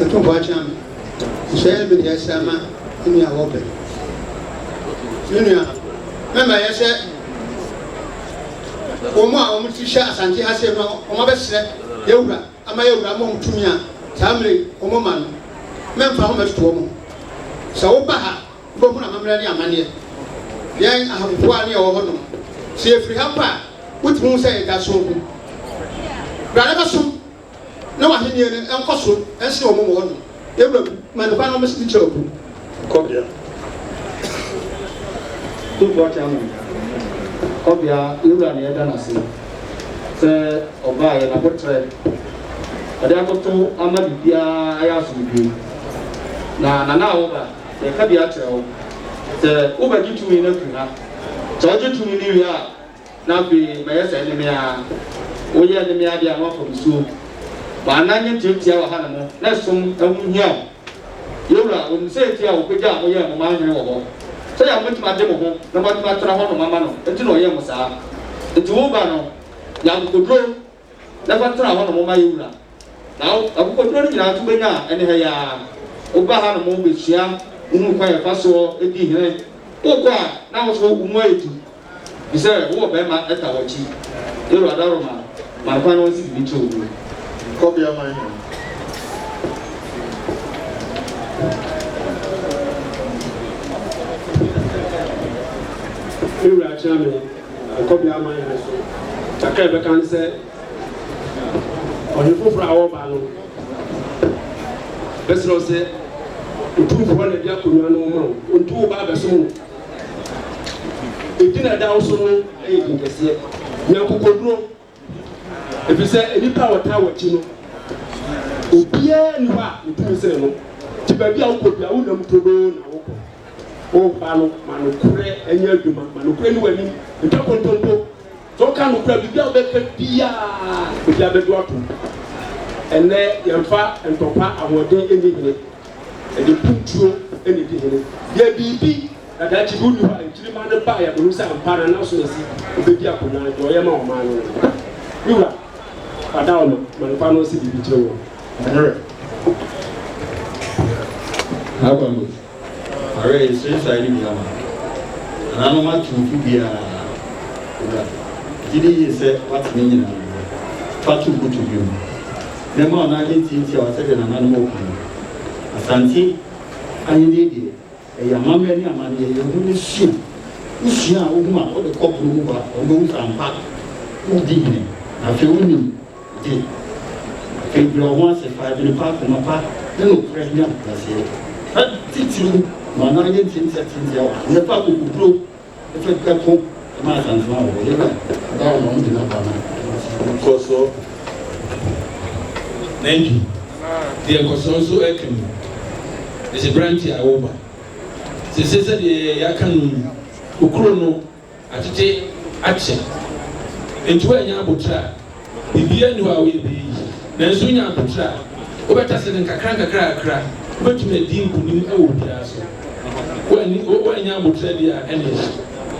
ɛto bɔ akyerɛ me nhyɛeɛ mede ɛsɛ ma nua a wɔbɛ nua mɛma yɛsɛ wɔn a wɔn ti hyɛ asante ha sɛ no wɔn abɛsrɛ yɛwura ama yɛwura ama wɔn tumi a saa mmere wɔn ma no mɛmfa ho mɛtoto wɔn sɛ woba ha bɔmu na mammerɛ ne amanneɛ yɛn ahafofoɔ a ne yɛwɔ hɔ no sɛ yɛfiri ha pa a wotumi ho sɛ yɛda so ho brane bɛsom na wahenneɛ no ɛnkɔ so ɛnsene wɔ mɔ wɔ no yɛwura ma nopa na ɔmɛsɛ kyerɛ ɔbu kɔbea tofo akyɛ mo kɔbea yɛwura ne yɛda no ase sɛ ɔbaa yɛ nabotrɛ ɔde atoto ama biribiaa ayɛ asomdwee na nana a woba yɛka bi akyerɛ wo sɛ wobɛgye tumi no afiri ha sɛ wogye tumi no wie a na afei mɛyɛ sɛ neme a woyɛ neme adeɛ a na wafa musuo waana nyɛ tiatia wɔ ha no mo na som ɛho hia wo yɛwura wɔnim sɛ ɛti a wopɛgya a moyɛ moma ahwene wɔ hɔ sɛ yɛ motumi agye mo ho na moatumi atena hɔ nom ama no ɛnti na ɔyɛ mo saa nti woba no yɛ akokoduro na fatena hɔ nom ma yɛwura na akokoduro no nyinaa to bɛnya a ɛne ha yɛ a woba ha no mo bɛsua wohu kwan yɛfa soɔ ɛdi hene wokɔ a na wo so wo mu ayɛ tu bi sɛ wowɔ bɛrima ɛta wɔkyi yɛwura daroma manokwan no wɔnsi bibi kyerɛ wo kɔbea man yɛwura akyerɛ me kɔbea aman yɛ so kakra bɛka ne sɛ ɔhene foforɔ a wɔba no bɛserɛ sɛ otumfoɔ na de akonnwa no ma wo ɔntu wo baa bɛsom no ɛdi na ɛda wo so no ɛyɛ din kɛseɛ nyankokoduro ɛfiri sɛ nnipa a wɔtaa wɔakyi no obiara ni hɔ a ɔtumi sene no nti baabi a wokɔ bia wonam todoo na wokɔ woba no ma nokorɛ ɛnyɛ adwuma ma nokorɛ ne w'anim ntwa kontompo sɛ woka nokora biribia wobɛka biaa obia bɛdo ato ɛnɛ yɛmfa ntɔpa ahoɔden ɛnyɛ hene ɛde puntuo ɛne di hene yɛ biribi dadakyi bi wonni hɔ a nkyirima no ba a yɛbɛhu sɛ ampa na na so na si wobɛdi akonnwa no deɛ ɔyɛ ma ɔman no wura ada ɔno ma nopa no sɛ biribi kyerɛ wɔ ɛnɛrɛ Agwambo, are you inside in Yama? And I don't want to be a. Did he say what's meaning? Fatu good to you. The more I didn't think you were second and animal. Asante, I need it. A Yamama and Yamani, you wouldn't see. You see, a woman or the couple mover or move and pack. Who did it? afei wonim de afei brɛ wo ho ase fa de ne pa akoma pa ne nokorɛ ne akotaseɛ titiri na ɔno ayɛ ntiɛntiɛntiɛ wɔ ne pa akokuduro ɛfɛ bɛko ma asantoma wɔ hɔ yɛbɛ da wɔ no de na ba no nkɔ so nanyi deɛ nkɔ so nso ɛka mu ɛsɛ branti a wɔba sese sɛdeɛ yɛaka no okuro no atete akyɛ nti woanya abotra a bibia ni hɔ a woyɛ bɛyi nanso wonya abotra a wobɛta sɛ ne nkakra wobɛtumi adi nkonim ɛwɔ biara so woanya abotra deɛ a ɛne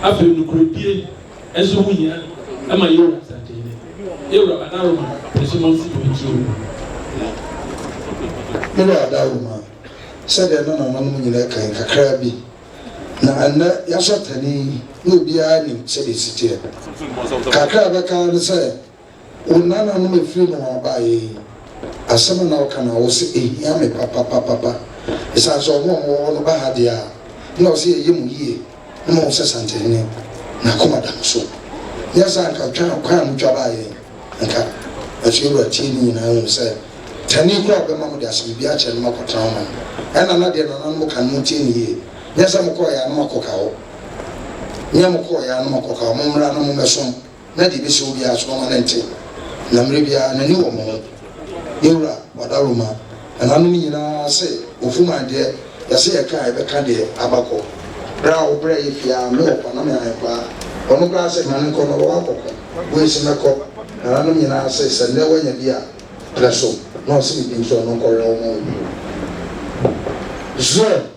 afei nokorodie ɛnso wohia ama yɛwura asantehene yɛwura banaroma pɛsɛmɔnsi bɛkyio mene adaroma sɛdeɛ na nananom nyinaa kan kakra bi na ɛnɛ yɛasɔtane na obiara nim sɛdeɛ siteɛ kakra bɛka ne sɛ wo nananom ɛfiri no wɔabaeɛ asɛm na woka na wo sɛ ɛhia me papapapapa ɛsiane sɛ ɔmo ɔmɔwɔ no baha deɛ a na wo sɛ yɛyɛ mu yie na ma wo sɛ santene na akoma dam so nyɛ sɛ anka kwan mo twa baeɛ nka ɛso yɛwura tie ne nyinaa hu sɛ tani kura bɛma mo de asɛm bi akyɛ no makɔtena wo ma ɛna na deɛ nananom ka no tie ne yie nyɛ sɛ mokɔɔ yɛ anom akɔka hɔ nyɛ mokɔɔ yɛ anom akɔka hɔ mommra no mommɛsom na de bɛsɛ wo biara so ɔma ne nte na mmerɛ biara n'ani wɔ mo ho yɛwura wadaroma ɛnanom nyinaa sɛ ɔfuma deɛ yɛsɛ yɛka yɛbɛka deɛ abakɔ berɛ a wobrɛ yɛ fie a mewɔ pa na meayɛ paa ɔno koraa sɛ ma ne nkɔ no ɔbɛwɔ akɔkɔ woɛsi mɛkɔ ɛnanom nyinaa sɛ sɛ nnɛ woanya bi a prɛ so na ɔsɛ bibi nso ɔno nkɔwerɛ wo ma zo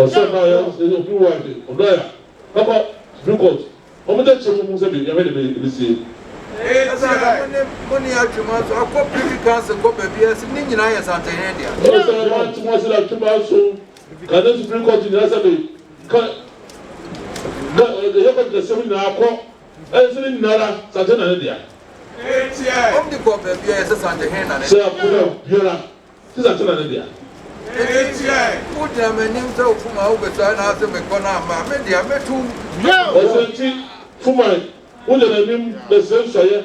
ọsẹ náà yẹ obi wà ní ọdọ yà kọkọ supreme court ọmọ tẹ kyerẹ mu sẹ bi yẹn bẹ de si. mo ní atwuma so akọ privy council kọ baabi ẹsẹ ní nyinaa yẹ santẹhẹn dia. wọ́n sọ wọn ti wọ́n sílẹ̀ atwuma so kàdé supreme court nyinaa sẹ bi ká yẹ kọ́ tẹ̀sẹ̀ mu nyinaa kọ́ ẹ̀ sẹ́ ní nyinaa santẹ nà ní dia. ọmọ di kọ baabi ẹsẹ santẹhẹn nà ní. sẹ akọlẹ biara sẹ santẹ nà ní dia. mo di àmì ẹni sẹ òfin ma ó bẹsẹ ẹ náà sẹ mi kọ náà ma mi di àmì tu. ọsẹ ti fúnma wọ́n yẹ n'anim bẹsẹ̀ nsọ̀yẹ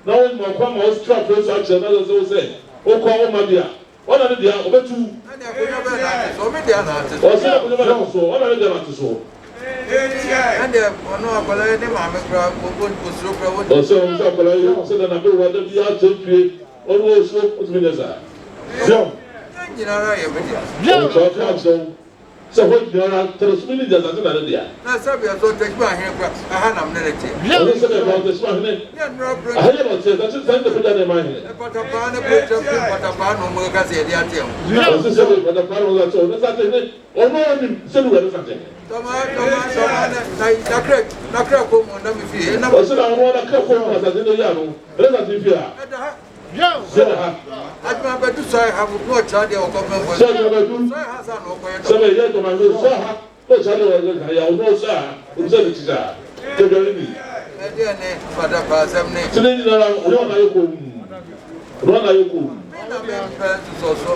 náà wọ́n mọ̀ kọ́ ma ọ́ strap ẹ̀ sọ àkyerẹ́ náà lọ́sẹ̀ wọ́sẹ̀ ó kọ́ ọ́ ma bíà wọ́n nà ní bíà ọbẹ̀ tu. ọ̀sẹ̀ àkójọ bẹ́ẹ̀ náà tó so wọ́n nà ní bíà náà tó so. ẹnì ọ̀nà àgbàlá yẹn ní màmí kura gbogbo òṣèlú kura wọ́n. ọ̀sẹ̀ ọ̀sẹ̀ àgbàlá yẹn ọ̀sẹ̀ nana bẹ́ẹ̀ wọ́n adé bíi àtẹ̀ pie ọ̀nà oṣù ọ̀tún yẹn sà. nyinara yẹ mi dia. ọ̀sẹ̀ ọ̀sẹ̀ àkyerẹ́ sɛ hɔ nyinara tẹlɛsumi ni jasa ti na ne deɛ. na sábì ɛsɛ tẹsí ahene kura aha nam ne tiɛ. ɔno sɛ bɛ bɔn tẹsí ahene aha yɛ n'ɔtiɛ tẹsí sɛ ɛnna fɛdɛ ne ma ahene. pɔtɔpaa ne bɛ tɛ fi pɔtɔpaa na ɔmo kasa yɛ de atiɛ o. ɔsi sɛ bɛ pɔtɔpaa na ɔmo kasa ɔno sa tɛ ne ɔno ɔni sɛ ne wura ne sa tɛ. tɔmɔ nakira ko mu ɔnam fi yɛ. ɔsi na ɔno nakira ko mu asase ne yɛ ano ɛne sa ti fi a. sɛbɛ ha. aduma bɛ du sɔɛ ha mo ɔkya deɛ ɔkɔ mɛ bɔ. sɛbɛ bɛ du sɛbɛ yɛ tɔmɔ bɛ sɔ ha ɔkya deɛ ɔkɔ ka yɛ ɔno sɔ ha ɔno sɛ ne ti sa kɛbɛ ne ni. ɛdi yɛ ne pɔtɔpaa asɛm ne. sini nyinara ɔno ɔna yɛ ko mu ɔno ɔna yɛ ko mu. mi na mi pɛ sɔsɔ.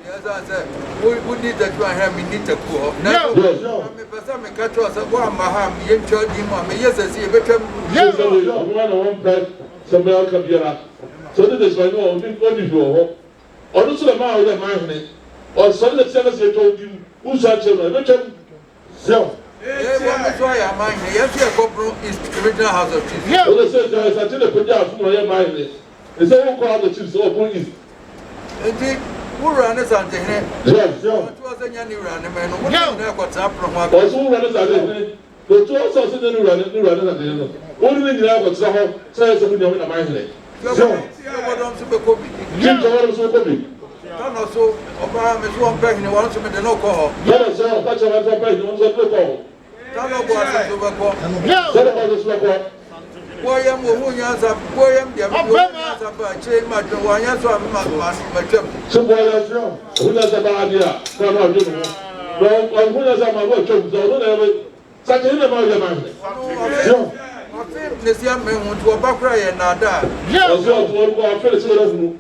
yɛsɛ sɛ wo ni tɛtu ahɛn mi ni tɛku hɔ. mi pɛ sɛ mi ka tó ɔsɛ wo ama ha mi yɛ ntwɛ di mu a mi yɛ sɛ si yɛ bɛ twɛ mu. sɛmɛ aka biara sɛ ɔde de sɔrɔ ne ɔdi fi wɔ hɔ ɔno nso dɛm a ɔyɛ maa hene ɔsɔre de tia kɛse etwa odi mu nso akyerɛ no ɛbɛtwa mu sɛw. wɔn mi sɔ yɛ ama hene yɛn fi ɛkɔ bro east regional house of chiefs. ɔde sɛ ɛtwa ɛsɛ ati ne kɔgya afum ɔyɛ maa hene ɛsɛ wɔn kɔ house of chiefs ɔbɔ east. nti wúrà ní sàǹtẹ̀hìn. ọtí wọ́n sẹ́yìn ní wúrà ní mẹ́nu wọ́n ní ẹ̀kọ́ tí a pọ̀ wọn. ọ̀sùn wúrà ní sàǹtẹ̀hìn lòtú ọ̀sọ̀ sí ní wúrà ní sàǹtẹ̀hìn náà wọ́n ní nyina ẹ̀kọ́ tí a hɔ sẹ́yìn sẹ́yìn ní ọmọ ìnàmá yẹn lẹ̀. jọ́wọ́dọ̀ nso bẹ kóbi. kí n jọwọ́dọ̀ nso kóbi. tọ́nà so ọba mi sọ wọn pẹ́ yìí wọn nso mi dẹ̀ náà kọ́ họ. yẹ́nà sọ ọ̀pá tí a bá pẹ́ yìí wọ́n sọ pé kọ́ họ. tọ́nà bọ̀ àti so bẹ kọ́. sọ́dọ̀ bọ̀ àti so bẹ kọ́. bóyá mo hu nyansa bóyá mo diẹ mo hu nyansa bá kyerè ma dùn wọ́n yẹn sọ àmì ma twẹ́m. ṣé bóyá hu nyansa bá adé a kọ́ ọ́ náà dùn mọ́ hu nyansa máa wọ́n twẹ́m sọ ọ́nà yẹn sàkè yín náà máa yẹ máa hẹ̀. ọ̀fẹ́ nìsí àmì ìhun tí wọ́n bá kúrò yẹn náà dáa. ọ̀sẹ̀ ọ̀fẹ́ nìsí wọ́n fún un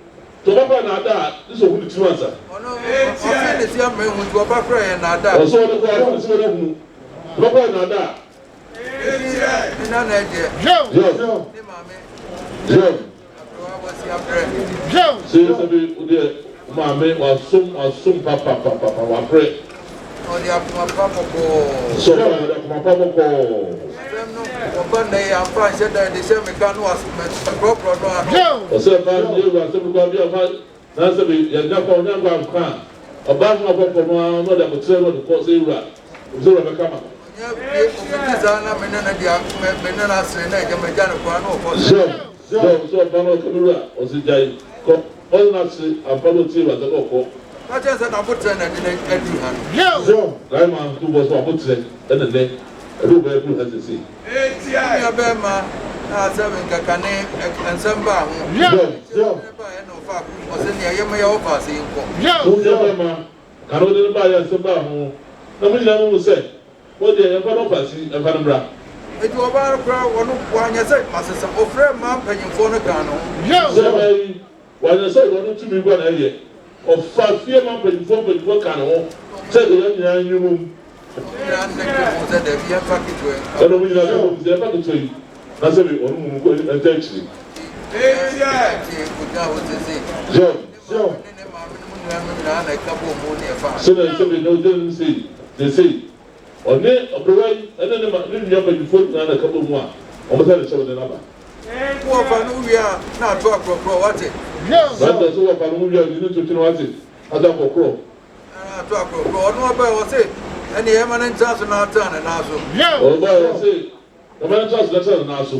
tí wọ́n bá kúrò náà dáa ní sọ fún ìtúwọ̀n sà. ọ̀fẹ́ nìsí àmì ìhun tí wọ́n bá kúrò yẹn náà dáa. ọ̀sẹ̀ ọ̀fẹ́ nìsí wọ́n fún un tí wọ́n bá kúrò náà dáa. iná náà jẹ. ní màmí. ṣe é sẹ́bi ọdí ẹ̀ maame wàásùm pàpàpàpà wà pẹ́rẹ́. ọdí àkùnmọ̀pá mọ̀kọ́. sọ̀rọ̀ ọdí àkùnmọ̀pá mọ̀kọ́. ọba nà yẹ àǹfà ṣẹ́ dá ẹ̀dẹ̀ ṣẹ́ mi ká ní wàásùmẹ̀tìpọ̀pọ̀ náà. ọ̀sẹ̀ bá ní ewu àṣẹ́bi kọ́ bí ọba náà sẹ́bi yẹ̀dá kọ́ ọ̀nyá gbà nkà ọba fún ọ̀pọ̀pọ̀ náà ọ̀nà àkùtìrẹ́ náà kọ́ sí ewúrà òṣèlú ọ̀bẹ kama. sọ ọba náà kẹ́míwúrà ọ̀sẹ̀ jáì kọ́ ọ̀nà náà ṣe àǹfààní òtí ìwà àtẹ́kọ̀ kọ́. kájẹ́ sẹ́ na abotire na ẹni ẹdí ha no. sọ láì máa tó bọ́ sọ abotire ẹnì nẹ ẹdí òbẹ́ ẹdí òhẹ́ sèse. ní abẹ́ ma náà sẹ́mi kàkà ní ẹ̀nsẹ́mbà ahọ́. ẹ̀nsẹ́mbà yẹn nà ọ̀fà ọ̀sẹ̀ ni ẹ̀yẹ́ mẹ́yà ọ̀fà sí nkọ́. tó ń yẹ bẹ́ẹ̀ ma kàró ní bá yẹ ẹ̀nsẹ́mbà ahọ́ náà mo nyinaa mo sẹ́ wọ́n di ẹ̀yẹ́ fọ́nà ọ̀fà sí ẹ̀fà ní bra. ètò ọba kura wọn wànyẹ sẹ màsísẹ òfurẹ máa ń pẹyìnfọ ní kan no. sẹ́wọ̀n yìí wànyẹ sẹ́ ìwọ́n tún mi gbọ́ náà yẹ ọ̀fà fíẹ́ máa ń pẹyìnfọ kan no sẹ́ ìyẹn nyinaa yín mú. nyinaa ń dẹ́gbẹ́ mú sẹ́ dẹ̀bi yẹn fà kìtìwé. ẹnu mi nyinaa yẹn mú sẹ́ yẹn fà kìtìwé yìí náà sẹ́bi ọ̀nù mú kó ẹ̀ńtẹ́ ẹ̀kyìrì. sẹ́ni sẹ́bi ní ọjọ́ ní sèyí ọ̀nẹ́ ọ̀pẹ̀wẹ́ ẹ̀nà ní nìyẹn pẹ̀lúfọ́ náà nà kábọ̀ mu a ọmọ sáré ṣẹ́ wọn ní nàbà. wọ́n fa ní wíyà náà tó àkùrọ̀kùrọ̀ wá tẹ̀. báyìí sọ wọ́n fa ní wíyà ní tuntun wá tẹ̀ adá àkùrọ̀. náà tó àkùrọ̀kùrọ̀ ọdún wọn bẹ́ẹ̀ wọ́n sè ẹni ẹ̀ máa ń tẹ́ àṣọ náà tẹ́ àná náà so. ọ̀rọ̀ báyìí wọ́n sè ẹ̀ máa ń tẹ́ àṣọ náà tẹ́ àná náà so.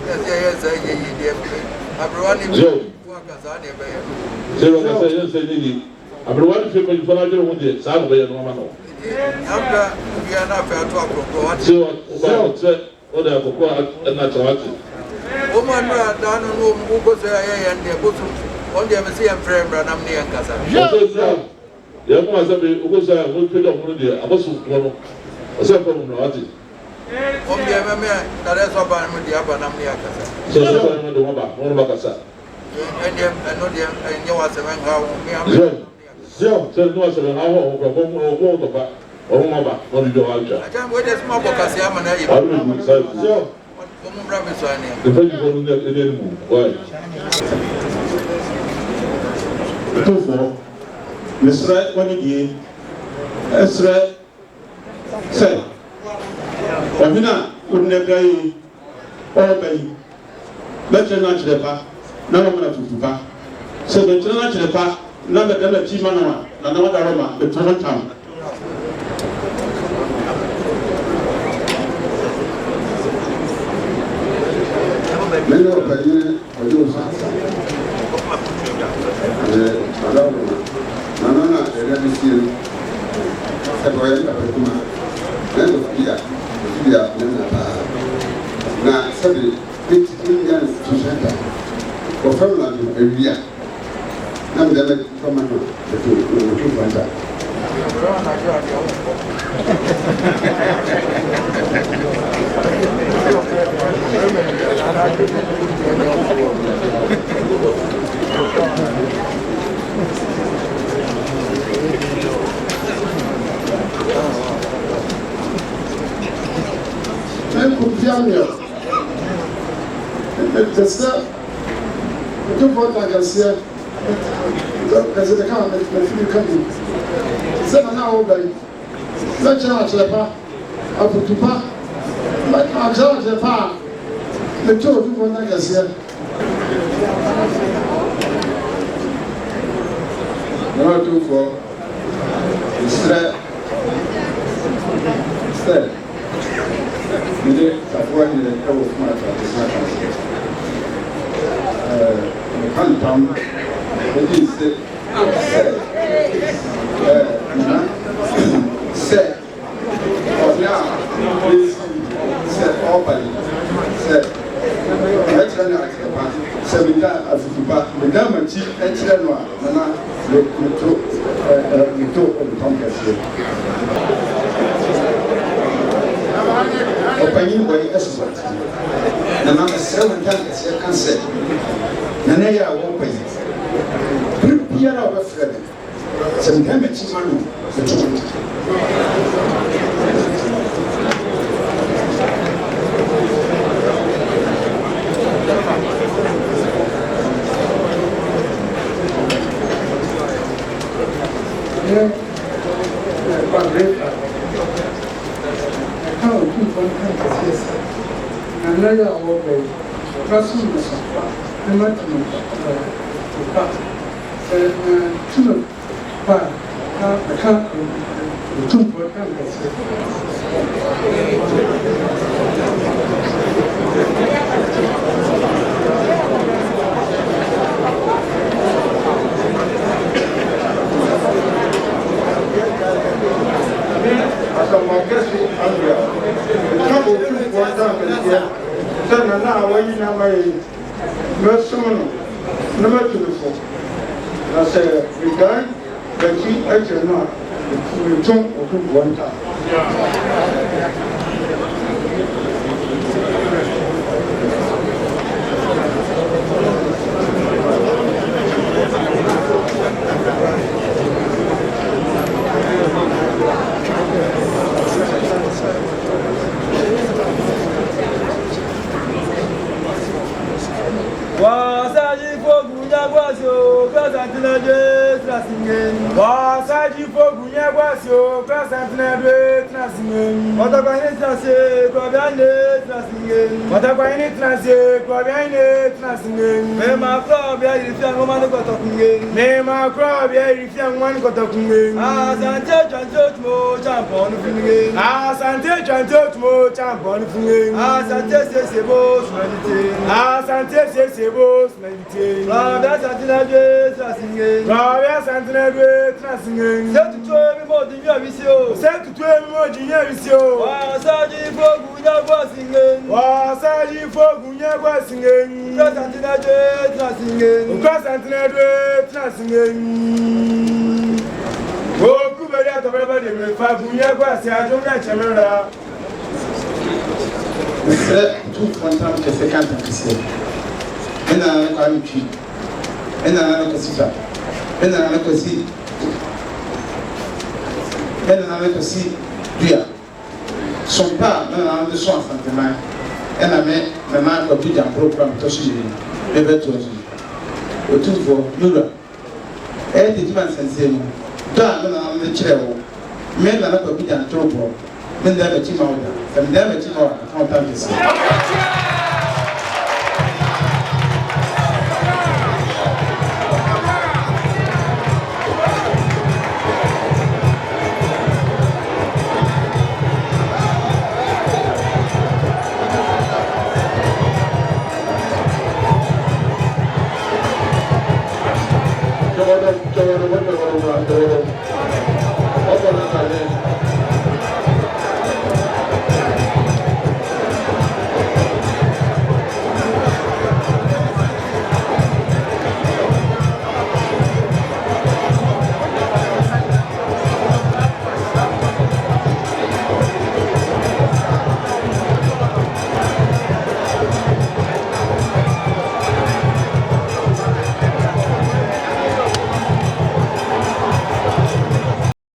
yẹ́sẹ̀ yẹ́sẹ̀ yẹ yìí di ẹ̀ àbúrò wa ní fún àkàtà ní ẹ̀ bẹ́ẹ̀ yẹn. Say what I say, yes, I need. I'm the one to pay for I don't want it. Some way, no man. We are not fair to our so what I have and that's what woman down on who goes and they go to on the MCM frame, and I'm near Casa. The other one was a good bit of money. I was one of several parties. On the MMA, that is about with the upper Namnia Casa. So, one of Casa. And know the and you are seven how so no, so how or about what you do. I can't wait a small book as I'm an Mr. Wanigi, Esra said, Wabina would never all bay. Better not to the pa, no one of Fupa. So the children to the pa, never done a Chimanoa, another Roma, the Toronto town. Many of the Jews Nana, let me see you. Separate Puma. Then of Pia, now, Saturday, 15 years to center. For Fernand, a year. Now, the from the two friends. And put down here. The stuff. The two point I can see. Because the car, the few coming. 7 hours by. Let's charge the pa. I put to pa. Like I charge the pa. The two point I can see. Number 2 for Israel. We did avoid the trouble of my can't come. It is said, or now, please said, openly, said, let's run out the party. 7 times as if you pass the German chief and Chilenoa, Nana, the two of the Tonkas. Opening by expert. The number 7 times I can say. Nanaya open. Prepare our friend. Some damage man. Another way, Russell was a matter to I can't do what now when you know my mercenary number 2 I say we die, but he actually not we don't open one time. Wasaji fogu nyagwasio, transingen. Watakwani transe kwabiane transingen. Watakwani transe kwabiane transingen. Mema kwabia irifia ngomani kotakungen. Mema kwabia irifia ngomani kotakungen. Asante chanjo mo champon fungen. Asante chanjo mo champon fungen. Asante sesebo smelite. Asante sesebo smelite. Kwabia santina de transingen. Kwabia santina de transingen. Setuto mo di mi visio. Setuto mo di mi visio. Wasaji fogu nya kwasingen. Wasaji fogu nya kwasingen. Kwa santina de transingen. Kwa santina de transingen. Oku beri atobere de me fagu nya kwasi ajumna chemera. Mesre tout kontam ke 50 kese. Ena kwa mchi. Ena na kasifa. Ena na kasi. Ena na kasi dia. Son pas na de son sentiment. Ena me na ko bi jam program to shi ni. Ebe to shi. O tu fo yura. Di man sense mu. Da na me chirewo. Me na ko bi jam program. Men da be chi ma oda. Sem da be chi ma oda.